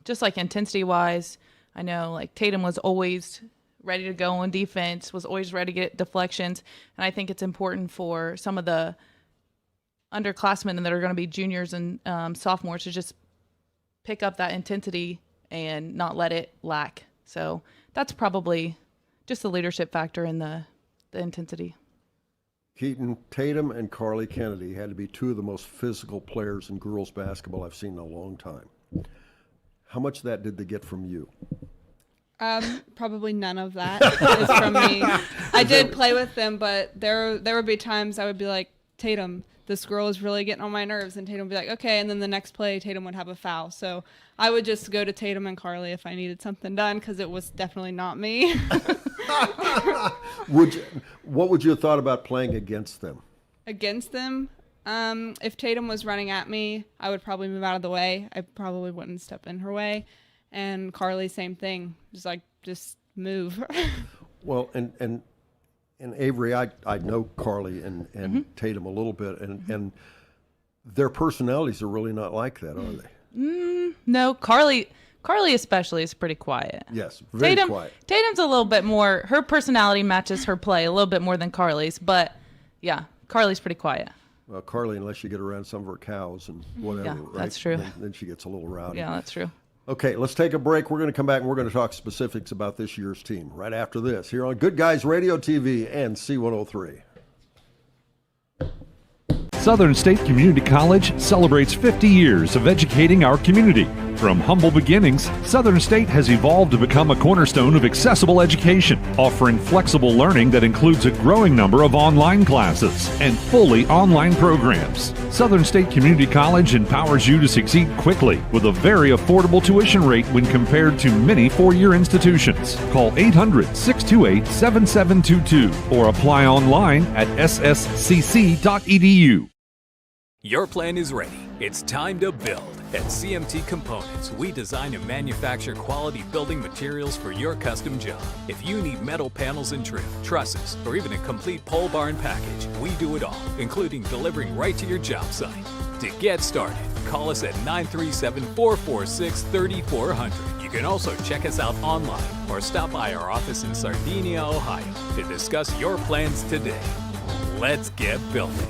just like intensity wise, I know like Tatum was always ready to go on defense, was always ready to get deflections. And I think it's important for some of the underclassmen that are going to be juniors and sophomores to just pick up that intensity and not let it lack. So that's probably just the leadership factor in the intensity. Keaton, Tatum and Carly Kennedy had to be 2 of the most physical players in girls basketball I've seen in a long time. How much of that did they get from you? Probably none of that is from me. I did play with them, but there would be times I would be like, Tatum, this girl is really getting on my nerves, and Tatum would be like, okay, and then the next play Tatum would have a foul. So I would just go to Tatum and Carly if I needed something done, because it was definitely not me. What would you have thought about playing against them? Against them? If Tatum was running at me, I would probably move out of the way. I probably wouldn't step in her way. And Carly, same thing. Just move. Well, and Avery, I know Carly and Tatum a little bit, and their personalities are really not like that, are they? No, Carly especially is pretty quiet. Yes, very quiet. Tatum's a little bit more, her personality matches her play a little bit more than Carly's, but yeah, Carly's pretty quiet. Well, Carly, unless you get around some of her cows and whatever, yeah, right? That's true. Then she gets a little rowdy. Yeah, that's true. Okay, let's take a break. We're going to come back and we're going to talk specifics about this year's team right after this here on Good Guys Radio TV and C103. Southern State Community College celebrates 50 years of educating our community. From humble beginnings, Southern State has evolved to become a cornerstone of accessible education, offering flexible learning that includes a growing number of online classes and fully online programs. Southern State Community College empowers you to succeed quickly with a very affordable tuition rate when compared to many four-year institutions. Call 800-628-7722 or apply online at sscc.edu. Your plan is ready. It's time to build. At CMT Components, we design and manufacture quality building materials for your custom job. If you need metal panels and trim, trusses, or even a complete pole barn package, we do it all, including delivering right to your job site. To get started, call us at 937-446-3400. You can also check us out online or stop by our office in Sardinia, Ohio to discuss your plans today. Let's get building.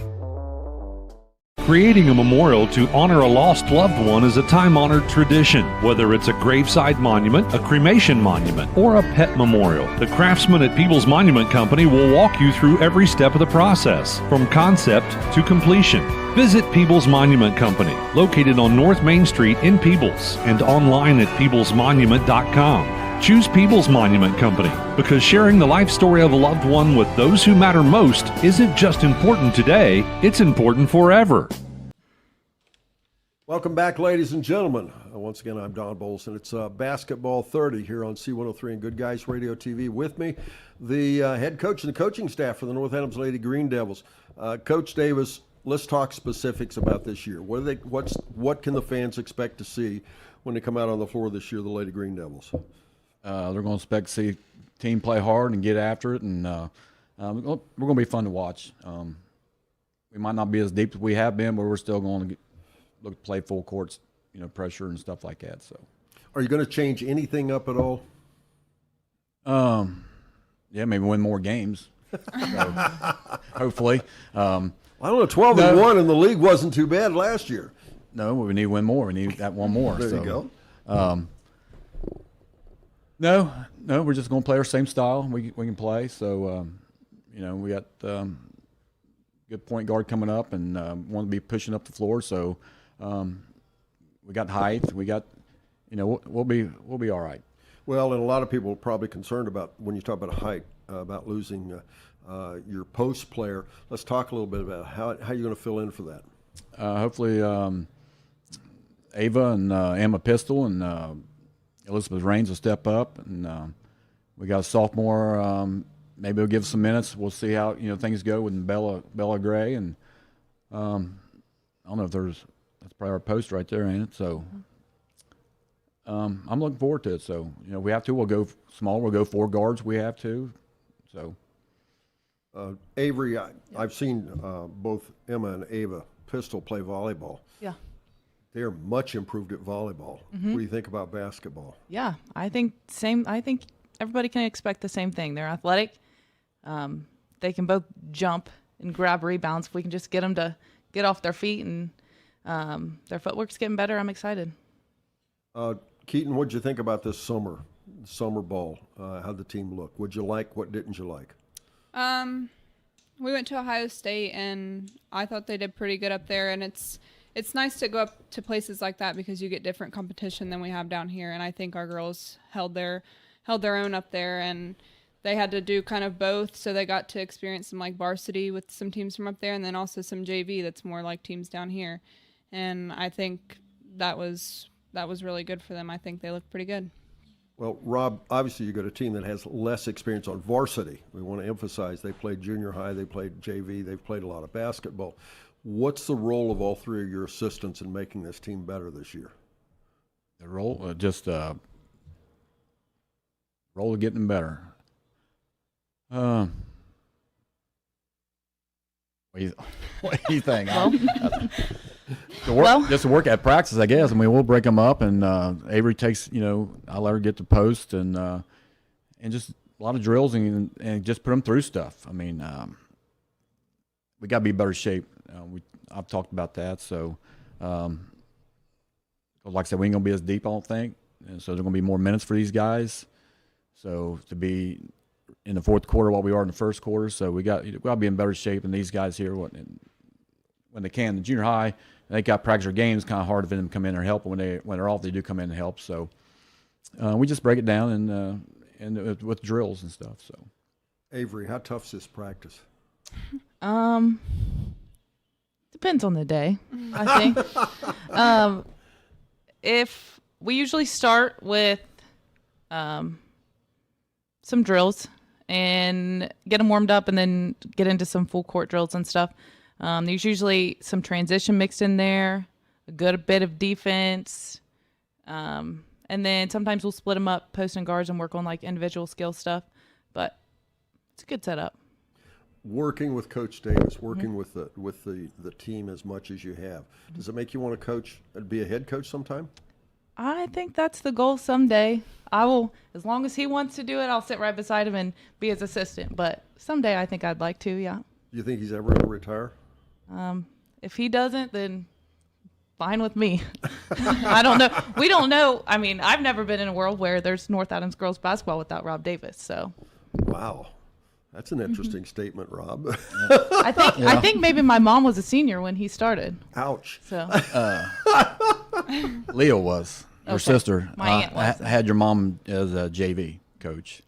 Creating a memorial to honor a lost loved one is a time-honored tradition. Whether it's a graveside monument, a cremation monument, or a pet memorial, the craftsmen at Peebles Monument Company will walk you through every step of the process, from concept to completion. Visit Peebles Monument Company, located on North Main Street in Peebles, and online at peeblesmonument.com. Choose People's Monument Company because sharing the life story of a loved one with those who matter most isn't just important today, it's important forever. Welcome back, ladies and gentlemen. Once again, I'm Don Bowles, and it's Basketball 30 here on C103 and Good Guys Radio TV. With me, the head coach and the coaching staff for the North Adams Lady Green Devils. Coach Davis, let's talk specifics about this year. What can the fans expect to see when they come out on the floor this year, the Lady Green Devils? They're going to expect to see the team play hard and get after it, and we're going to be fun to watch. We might not be as deep as we have been, but we're still going to look to play full courts, pressure and stuff like that. So, are you going to change anything up at all? Yeah, maybe win more games. So, hopefully. I don't know. 12-1 in the league wasn't too bad last year. No, we need to win more. We need that one more. There you go. No, we're just going to play our same style. We can play. So, we got good point guard coming up and want to be pushing up the floor. So, we got height. We got, we'll be all right. Well, and a lot of people are probably concerned about when you talk about height, about losing your post player. Let's talk a little bit about how you're going to fill in for that. Hopefully, Ava and Emma Pistol and Elizabeth Raines will step up, and we got a sophomore. Maybe we'll give some minutes. We'll see how things go with Bella Gray, and I don't know if that's probably our post right there, ain't it? So I'm looking forward to it. So we have to. We'll go small. We'll go 4 guards. We have to. So Avery, I've seen both Emma and Ava Pistol play volleyball. Yeah. They're much improved at volleyball. Mm-hmm. What do you think about basketball? Yeah, I think everybody can expect the same thing. They're athletic. They can both jump and grab rebounds. If we can just get them to get off their feet, and their footwork's getting better, I'm excited. Keaton, what'd you think about this summer ball? How'd the team look? What'd you like? What didn't you like? We went to Ohio State, and I thought they did pretty good up there, and it's nice to go up to places like that because you get different competition than we have down here, and I think our girls held their own up there, and they had to do kind of both, so they got to experience some like varsity with some teams from up there, and then also some JV that's more like teams down here, and I think that was really good for them. I think they looked pretty good. Well, Rob, obviously you got a team that has less experience on varsity. We want to emphasize they played junior high, they played JV, they've played a lot of basketball. What's the role of all 3 of your assistants in making this team better this year? The role, role of getting better. What do you think? Just to work at practice, I guess. I mean, we'll break them up, and Avery takes, I let her get the post, and just a lot of drills and just put them through stuff. I mean, we got to be in better shape. I've talked about that. So, like I said, we ain't going to be as deep, I don't think. And so there's going to be more minutes for these guys. So to be in the fourth quarter while we are in the first quarter. So we got to be in better shape than these guys here when they can. The junior high, they got practice their games, kind of hard for them to come in and help. When they're off, they do come in and help. So we just break it down and with drills and stuff. So, Avery, how tough is this practice? Depends on the day, I think. If we usually start with some drills and get them warmed up and then get into some full court drills and stuff. There's usually some transition mixed in there, a good bit of defense. And then sometimes we'll split them up, post and guards, and work on like individual skill stuff. But it's a good setup. Working with Coach Davis, working with the team as much as you have, does it make you want to coach, be a head coach sometime? I think that's the goal someday. I will, as long as he wants to do it, I'll sit right beside him and be his assistant. But someday I think I'd like to, yeah. Do you think he's ever going to retire? If he doesn't, then fine with me. I don't know. We don't know. I mean, I've never been in a world where there's North Adams girls basketball without Rob Davis. So. Wow. That's an interesting statement, Rob. I think maybe my mom was a senior when he started. Ouch. So Leo was. Her sister. My aunt was. I had your mom as a JV coach.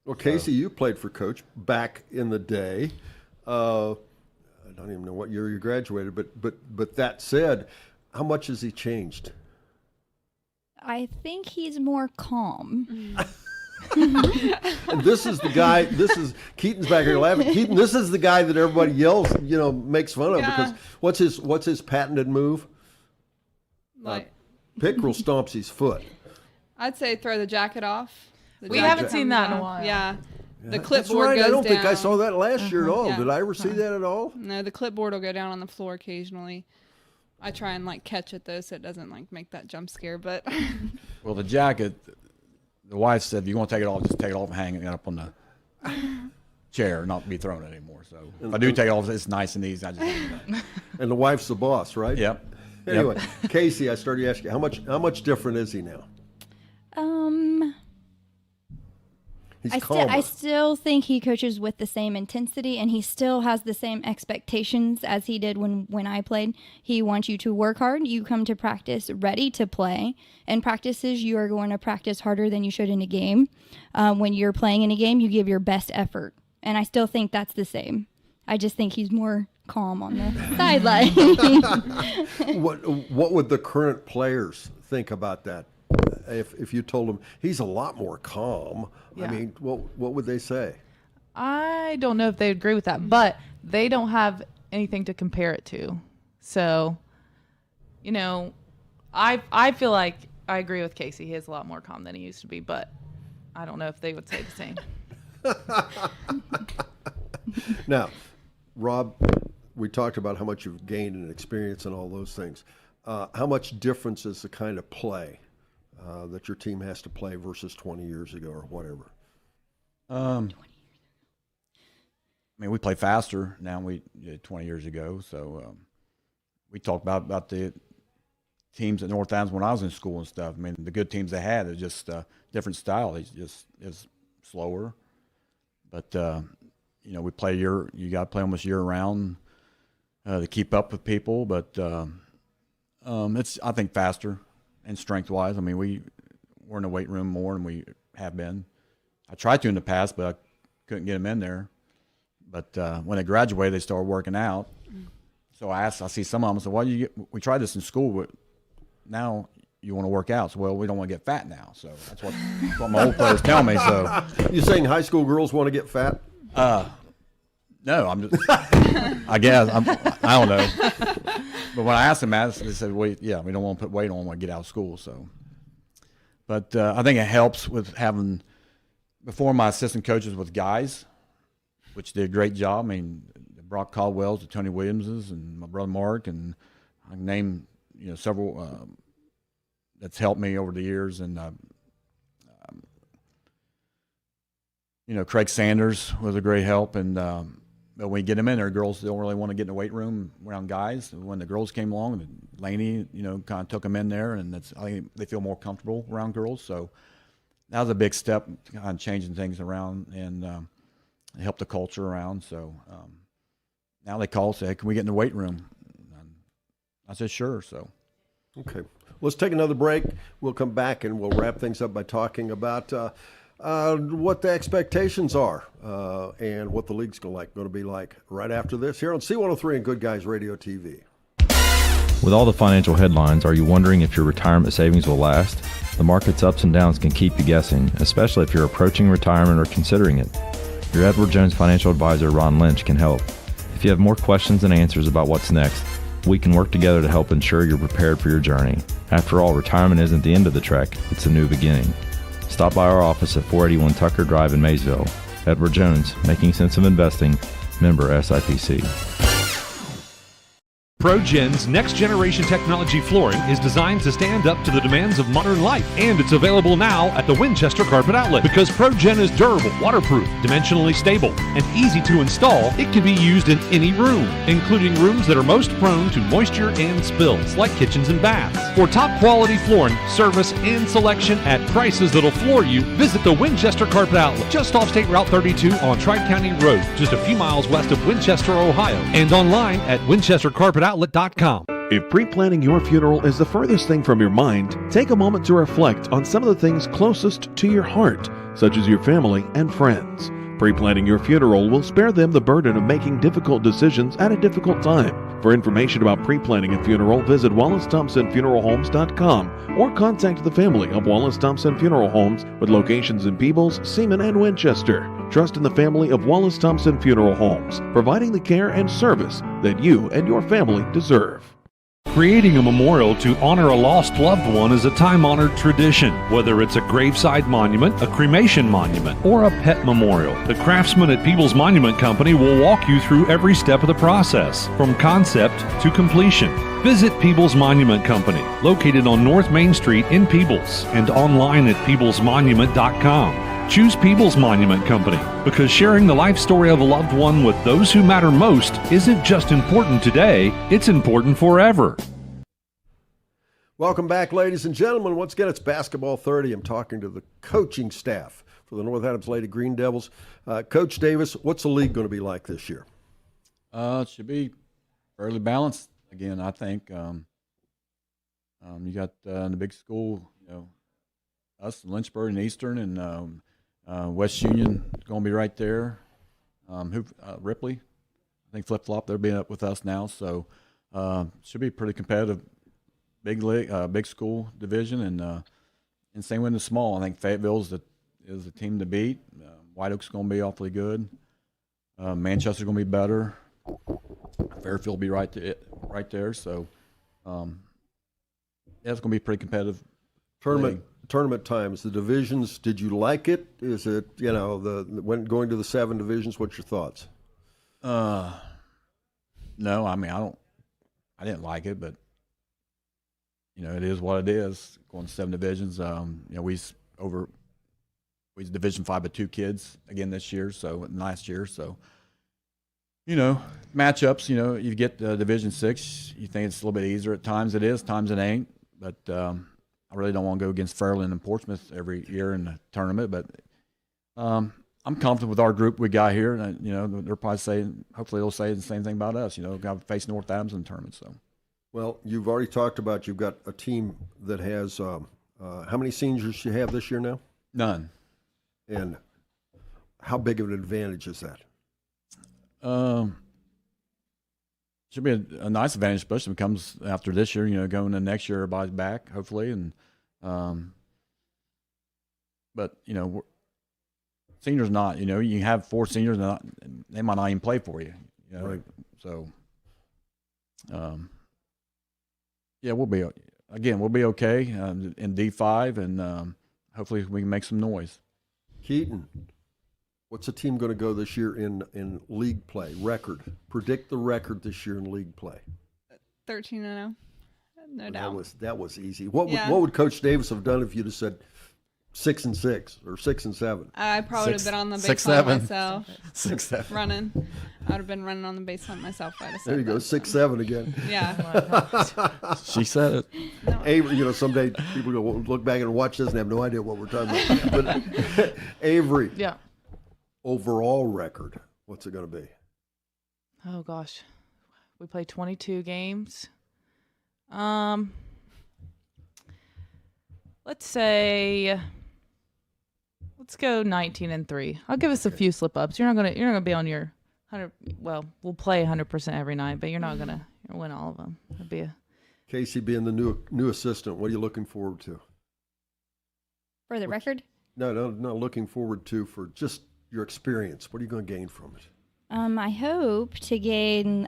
Well, Casey, you played for Coach back in the day. I don't even know what year you graduated, but that said, how much has he changed? I think he's more calm. And this is the guy. This is Keaton's back here laughing. Keaton, this is the guy that everybody yells, makes fun of because what's his patented move? Like Pickerel stomps his foot. I'd say throw the jacket off. We haven't seen that in a while. Yeah. The That's clipboard right. goes I don't down. think I saw that last year at all. Yeah. Did I ever see that at all? No, the clipboard will go down on the floor occasionally. I try and catch it though, so it doesn't make that jump scare. But Well, the jacket, the wife said, if you want to take it off, just take it off and hang it up on the chair, not be thrown anymore. So if I do take it off, it's nice and easy. I just hang it up. And the wife's the boss, right? Yep. Anyway, Casey, I started asking you, how much different is he now? He's calmer. I still think he coaches with the same intensity, and he still has the same expectations as he did when I played. He wants you to work hard. You come to practice ready to play. In practices, you are going to practice harder than you should in a game. When you're playing in a game, you give your best effort, and I still think that's the same. I just think he's more calm on the sideline. What would the current players think about that? If you told them he's a lot more calm, Yeah. I mean, what would they say? I don't know if they agree with that, but they don't have anything to compare it to. So, I feel like I agree with Casey. He is a lot more calm than he used to be, but I don't know if they would say the same. Now, Rob, we talked about how much you've gained in experience and all those things. How much difference is the kind of play that your team has to play versus 20 years ago or whatever? I mean, we play faster now we 20 years ago. So we talked about the teams at North Adams when I was in school and stuff. I mean, the good teams they had is just different style. It's just is slower, but we play you got to play almost year round to keep up with people. But it's I think faster and strength wise. I mean, we're in the weight room more than we have been. I tried to in the past, but I couldn't get them in there. But when they graduated, they started working out. So I see some of them, so we tried this in school, but now you want to work out. So, well, we don't want to get fat now. So that's what my old players tell me. So you saying high school girls want to get fat? No, I'm just, I guess, I don't know. But when I asked them that, they said, we don't want to put weight on when we get out of school. So, but I think it helps with having, before my assistant coaches with guys, which did a great job. I mean, Brock Caldwell's, the Tony Williamses, and my brother Mark, and I can name several that's helped me over the years. And Craig Sanders was a great help. And but when you get them in there, girls don't really want to get in the weight room around guys. When the girls came along, Laney, kind of took them in there, and I think they feel more comfortable around girls. So that was a big step, kind of changing things around and help the culture around. So now they call and say, hey, can we get in the weight room? And I said, sure. So. Okay. Let's take another break. We'll come back and we'll wrap things up by talking about what the expectations are and what the league's going to be like right after this here on C103 and Good Guys Radio TV. With all the financial headlines, are you wondering if your retirement savings will last? The market's ups and downs can keep you guessing, especially if you're approaching retirement or considering it. Your Edward Jones financial advisor, Ron Lynch, can help. If you have more questions and answers about what's next, we can work together to help ensure you're prepared for your journey. After all, retirement isn't the end of the trek, it's a new beginning. Stop by our office at 481 Tucker Drive in Maysville. Edward Jones, making sense of investing, member SIPC. ProGen's next-generation technology flooring is designed to stand up to the demands of modern life, and it's available now at the Winchester Carpet Outlet. Because ProGen is durable, waterproof, dimensionally stable, and easy to install, it can be used in any room, including rooms that are most prone to moisture and spills, like kitchens and baths. For top-quality flooring, service, and selection at prices that'll floor you, visit the Winchester Carpet Outlet, just off State Route 32 on Tri-County Road, just a few miles west of Winchester, Ohio, and online at winchestercarpetoutlet.com. If pre-planning your funeral is the furthest thing from your mind, take a moment to reflect on some of the things closest to your heart, such as your family and friends. Pre-planning your funeral will spare them the burden of making difficult decisions at a difficult time. For information about pre-planning a funeral, visit WallaceThompsonFuneralHomes.com or contact the family of Wallace Thompson Funeral Homes with locations in Peebles, Seaman, and Winchester. Trust in the family of Wallace Thompson Funeral Homes, providing the care and service that you and your family deserve. Creating a memorial to honor a lost loved one is a time-honored tradition. Whether it's a graveside monument, a cremation monument, or a pet memorial, the craftsmen at Peebles Monument Company will walk you through every step of the process, from concept to completion. Visit Peebles Monument Company, located on North Main Street in Peebles, and online at peeblesmonument.com. Choose Peebles Monument Company because sharing the life story of a loved one with those who matter most isn't just important today, it's important forever. Welcome back, ladies and gentlemen. Once again, it's Basketball 30. I'm talking to the coaching staff for the North Adams Lady Green Devils. Coach Davis, what's the league going to be like this year? It should be fairly balanced again, I think. You got in the big school, us, Lynchburg and Eastern, and West Union is going to be right there. Ripley, I think flip-flop, they're being up with us now. So should be pretty competitive big league, big school division. And same with the small. I think Fayetteville is the team to beat. White Oak's going to be awfully good. Manchester's going to be better. Fairfield will be right there. So it's going to be pretty competitive. Tournament times, the divisions, did you like it? Is it, when going to the 7 divisions, what's your thoughts? No, I mean, I didn't like it, but, it is what it is, going to 7 divisions. We Division 5 with 2 kids again this year, last year. So, matchups, you get Division 6, you think it's a little bit easier at times. It is, times it ain't, but I really don't want to go against Fairland and Portsmouth every year in the tournament, but I'm confident with our group we got here. And, they're probably saying, hopefully they'll say the same thing about us. Got to face North Adams in the tournament. So, well, you've already talked about you've got a team that has how many seniors you have this year now? None. And how big of an advantage is that? Should be a nice advantage, especially when it comes after this year. Going into next year, everybody's back hopefully, and but seniors not. You have 4 seniors, and they might not even play for you. Right. So, we'll be okay in D5, and hopefully we can make some noise. Keaton, what's the team going to go this year in league play? Record. Predict the record this year in league play. 13-0. No doubt. That was easy. What would Coach Davis have done if you'd have said 6-6 or 6-7? I probably would have been on the baseline myself. 6-7. Running. I would have been running on the baseline myself. There you go, 6-7 again. Yeah. She said it. No. Avery, someday people will look back and watch this and have no idea what we're talking about. But Avery. Yeah. Overall record, what's it going to be? Oh gosh, we played 22 games. Let's go 19-3. I'll give us a few slip ups. You're not gonna be on your 100. Well, we'll play 100% every night, but you're not gonna win all of them. It'd be Casey being the new assistant. What are you looking forward to? For the record? No, not looking forward to for just your experience. What are you going to gain from it? I hope to gain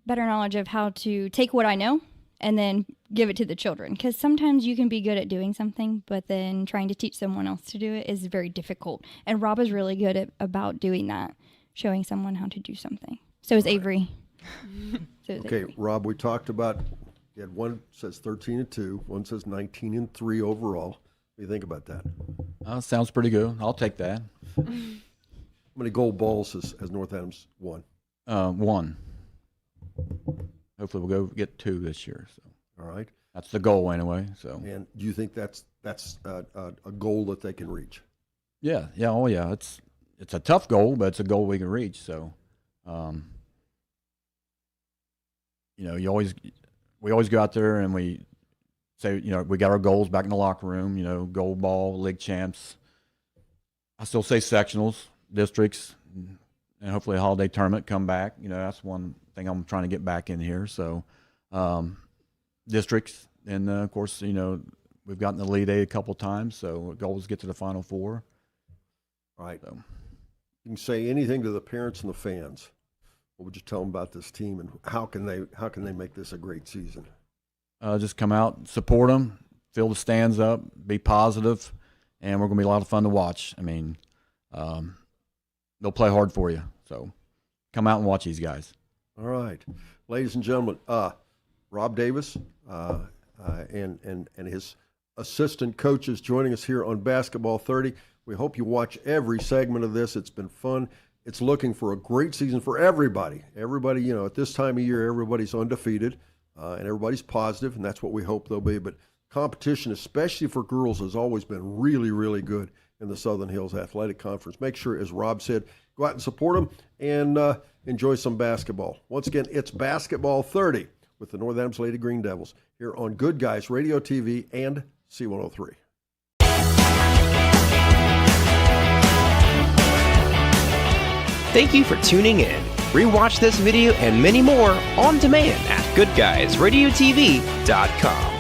better knowledge of how to take what I know and then give it to the children. Because sometimes you can be good at doing something, but then trying to teach someone else to do it is very difficult. And Rob is really good about doing that, showing someone how to do something. So is Avery. Okay, Avery. Rob, we talked about, you had one says 13-2, one says 19-3 overall. What do you think about that? Sounds pretty good. I'll take that. How many gold balls has North Adams won? 1. Hopefully we'll go get 2 this year. So. All right. That's the goal anyway. So. And do you think that's a goal that they can reach? Yeah. Yeah. Oh yeah. It's a tough goal, but it's a goal we can reach. So, you know, we always go out there and we say, you know, we got our goals back in the locker room, you know, gold ball, league champs. I still say sectionals, districts, and hopefully a holiday tournament come back. You know, that's one thing I'm trying to get back in here. So districts, and of course, you know, we've gotten the Elite Eight a couple times, so the goal is to get to the Final Four. Right. So you can say anything to the parents and the fans. What would you tell them about this team, and how can they make this a great season? Just come out, support them, fill the stands up, be positive, and we're going to be a lot of fun to watch. I mean, they'll play hard for you, so come out and watch these guys. All right, ladies and gentlemen, Rob Davis and his assistant coaches joining us here on Basketball 30. We hope you watch every segment of this. It's been fun. It's looking for a great season for everybody. Everybody, you know, at this time of year, everybody's undefeated and everybody's positive, and that's what we hope they'll be. But competition, especially for girls, has always been really, really good in the Southern Hills Athletic Conference. Make sure, as Rob said, go out and support them and enjoy some basketball. Once again, it's Basketball 30 with the North Adams Lady Green Devils here on Good Guys Radio TV and C103. Thank you for tuning in. Rewatch this video and many more on demand at goodguysradiotv.com.